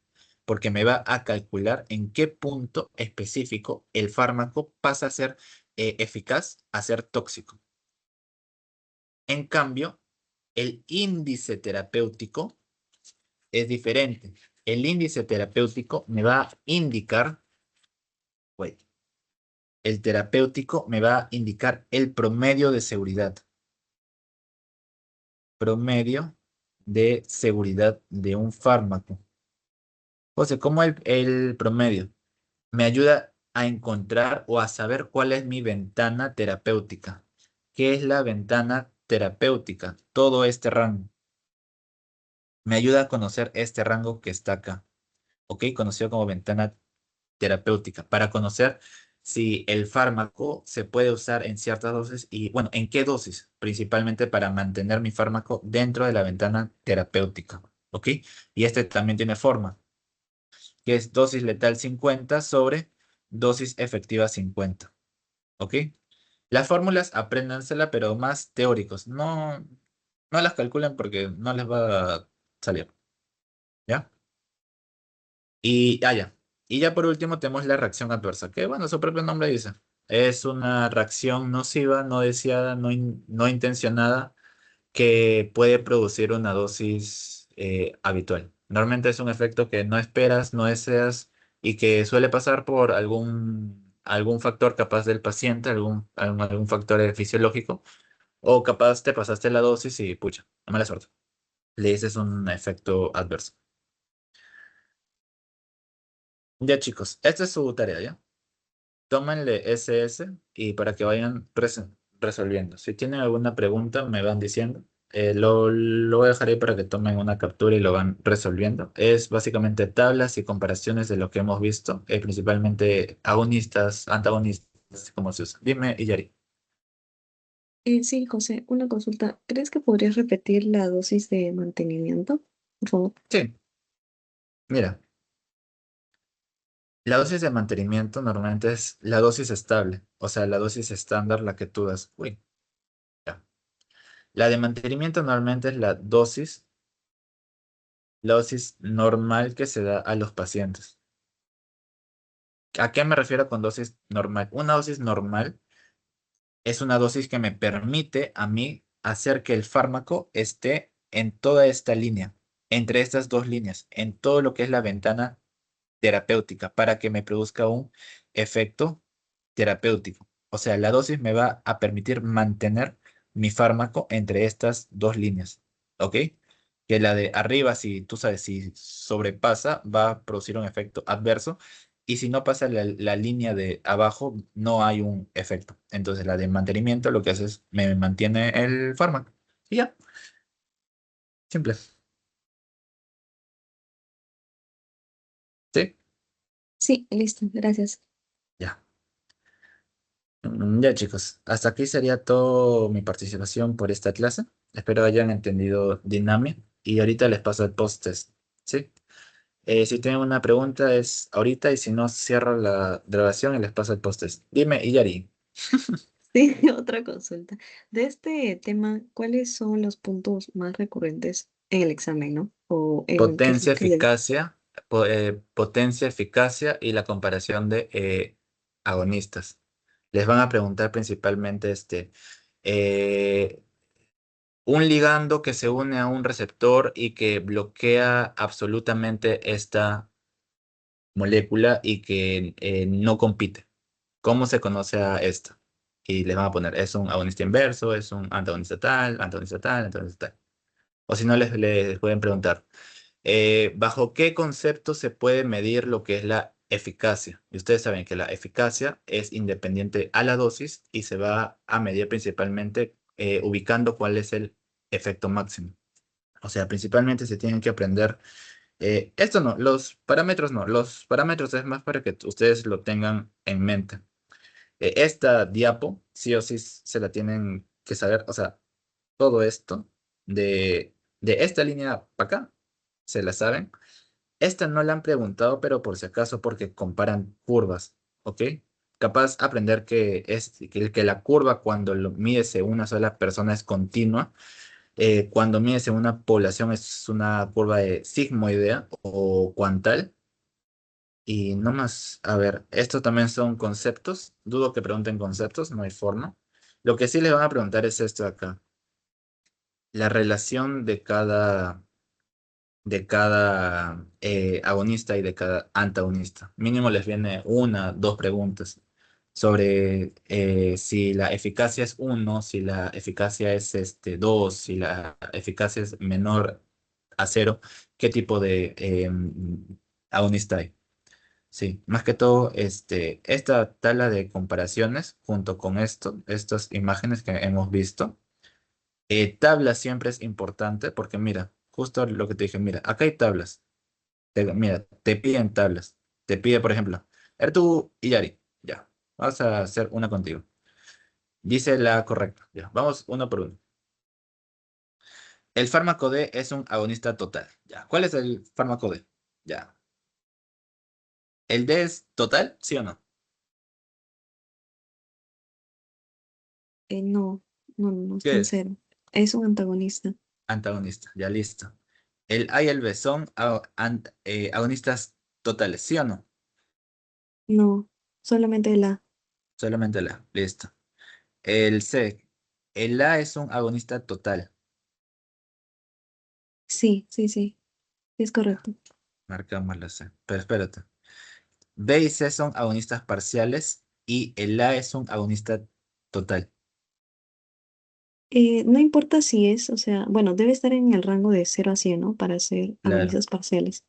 porque me va a calcular en qué punto específico el fármaco pasa a ser eficaz a ser tóxico. En cambio, el índice terapéutico es diferente. El índice terapéutico me va a indicar, wait, el terapéutico me va a indicar el promedio de seguridad. Promedio de seguridad de un fármaco. O sea, ¿cómo el promedio? Me ayuda a encontrar o a saber cuál es mi ventana terapéutica. ¿Qué es la ventana terapéutica? Todo este rango. Me ayuda a conocer este rango que está acá. ¿Ok? Conocido como ventana terapéutica, para conocer si el fármaco se puede usar en ciertas dosis y, bueno, en qué dosis, principalmente para mantener mi fármaco dentro de la ventana terapéutica. ¿Ok? Y este también tiene forma, que es dosis letal 50 sobre dosis efectiva 50. ¿Ok? Las fórmulas apréndansela, pero más teóricos. No, no las calculen porque no les va a salir. ¿Ya? Ya. Y ya por último tenemos la reacción adversa, que bueno, su propio nombre dice. Es una reacción nociva, no deseada, no intencionada, que puede producir una dosis habitual. Normalmente es un efecto que no esperas, no deseas y que suele pasar por algún factor capaz del paciente, algún factor fisiológico, o capaz te pasaste la dosis y pucha, mala suerte. Le dices un efecto adverso. Ya chicos, esta es su tarea, ¿ya? Tómenle SS y para que vayan resolviendo. Si tienen alguna pregunta, me van diciendo. Lo voy a dejar ahí para que tomen una captura y lo van resolviendo. Es básicamente tablas y comparaciones de lo que hemos visto, principalmente agonistas, antagonistas, como se usa. Dime, Iyari. Sí, José, una consulta. ¿Crees que podrías repetir la dosis de mantenimiento? Por favor. Sí, mira, la dosis de mantenimiento normalmente es la dosis estable, o sea, la dosis estándar, la que tú das. Uy, ya. La de mantenimiento normalmente es la dosis normal que se da a los pacientes. ¿A qué me refiero con dosis normal? Una dosis normal es una dosis que me permite a mí hacer que el fármaco esté en toda esta línea, entre estas dos líneas, en todo lo que es la ventana terapéutica, para que me produzca un efecto terapéutico. O sea, la dosis me va a permitir mantener mi fármaco entre estas dos líneas. ¿Ok? Que la de arriba, si tú sabes, si sobrepasa, va a producir un efecto adverso. Y si no pasa la línea de abajo, no hay un efecto. Entonces, la de mantenimiento lo que hace es me mantiene el fármaco. Y ya, simple. ¿Sí? Sí, listo, gracias. Ya. Ya chicos, hasta aquí sería toda mi participación por esta clase. Espero hayan entendido Dynamic y ahorita les paso el post-test. ¿Sí? Si tienen una pregunta es ahorita y si no cierro la grabación y les paso el post-test. Dime, Iyari, Sí, otra consulta. De este tema, ¿cuáles son los puntos más recurrentes en el examen, ¿no? O en qué es potencia, lo que le... eficacia, potencia, eficacia y la comparación de agonistas. Les van a preguntar principalmente eh, un ligando que se une a un receptor y que bloquea absolutamente esta molécula y que no compite. ¿Cómo se conoce a esta? Y les van a poner, es un agonista inverso, es un antagonista tal, antagonista tal, antagonista tal. O si no, les pueden preguntar, ¿bajo qué concepto se puede medir lo que es la eficacia? Y ustedes saben que la eficacia es independiente a la dosis y se va a medir principalmente ubicando cuál es el efecto máximo. O sea, principalmente se tienen que aprender, esto no, los parámetros no, los parámetros es más para que ustedes lo tengan en mente. Esta diapo, sí o sí se la tienen que saber, o sea, todo esto de esta línea para acá, se la saben. Esta no la han preguntado, pero por si acaso, porque comparan curvas, ¿ok? Capaz aprender que la curva cuando lo mides en una sola persona es continua, cuando mides en una población es una curva de sigmoidea o cuantal. Y no más, a ver, estos también son conceptos. Dudo que pregunten conceptos, no hay forma. Lo que sí les van a preguntar es esto de acá. La relación de cada agonista y de cada antagonista. Mínimo les viene una, dos preguntas sobre si la eficacia es uno, si la eficacia es 2, si la eficacia es menor a cero, qué tipo de agonista hay. Sí, más que todo, esta tabla de comparaciones junto con estas imágenes que hemos visto. Tabla siempre es importante porque mira, justo lo que te dije, mira, acá hay tablas. Mira, te piden tablas. Te pide, por ejemplo, Ertu y Yari. Ya, vamos a hacer una contigo. Dice la correcta. Ya, vamos uno por uno. El fármaco D es un agonista total. Ya, ¿cuál es el fármaco D? Ya. ¿El D es total? ¿Sí o no? No, no está ¿Qué en es? cero. Es un antagonista. Antagonista, ya listo. El A y el B son agonistas totales, ¿sí o no? No, solamente la. Solamente el A, listo. El C, el A es un agonista total. Sí, sí, sí, es Ya, correcto. marcamos la C. Pero espérate. B y C son agonistas parciales y el A es un agonista total. No importa si es, o sea, bueno, debe estar en el rango de 0 a 100, ¿no? Para hacer Claro. agonistas parciales.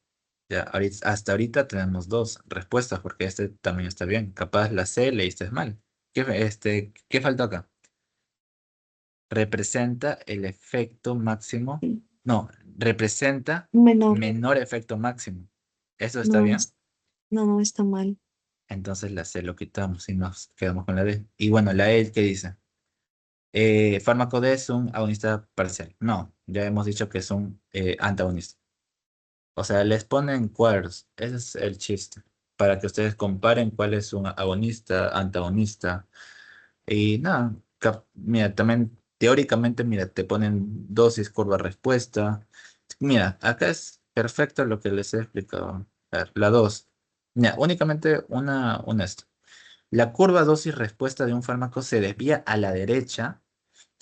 Ya, hasta ahorita tenemos dos respuestas porque este también está bien. Capaz la C leíste mal. ¿Qué faltó acá? Representa el efecto máximo. Sí. No, representa Menor. menor efecto máximo. ¿Eso está No, bien? no, está mal. Entonces la C lo quitamos y nos quedamos con la D. Y bueno, la E, ¿qué dice? Fármaco D es un agonista parcial. No, ya hemos dicho que es un antagonista. O sea, les ponen cuadros. Ese es el chiste. Para que ustedes comparen cuál es un agonista, antagonista. Y nada, mira, también teóricamente, mira, te ponen dosis, curva, respuesta. Mira, acá es perfecto lo que les he explicado. A ver, la 2. Mira, únicamente una esto. La curva dosis-respuesta de un fármaco se desvía a la derecha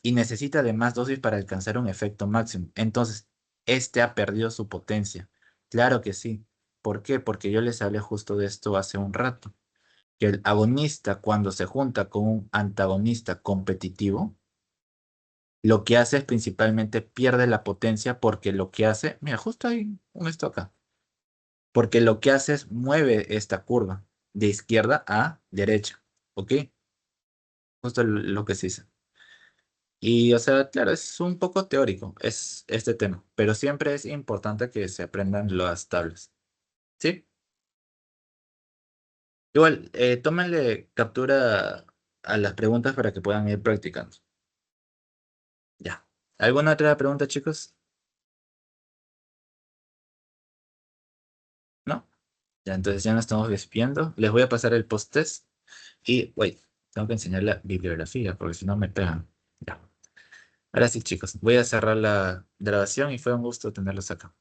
y necesita de más dosis para alcanzar un efecto máximo. Entonces, este ha perdido su potencia. Claro que sí. ¿Por qué? Porque yo les hablé justo de esto hace un rato. Que el agonista, cuando se junta con un antagonista competitivo, lo que hace es principalmente pierde la potencia porque lo que hace, mira, justo hay un esto acá, porque lo que hace es mueve esta curva de izquierda a derecha, ¿ok? Justo lo que se dice. Y, o sea, claro, es un poco teórico, es este tema, pero siempre es importante que se aprendan las tablas, ¿sí? Igual, tómenle captura a las preguntas para que puedan ir practicando. Ya. ¿Alguna otra pregunta, chicos? Ya, entonces ya nos estamos despidiendo. Les voy a pasar el post-test y, wait, tengo que enseñar la bibliografía porque si no me pegan. Ya. Ahora sí, chicos, voy a cerrar la grabación y fue un gusto tenerlos acá.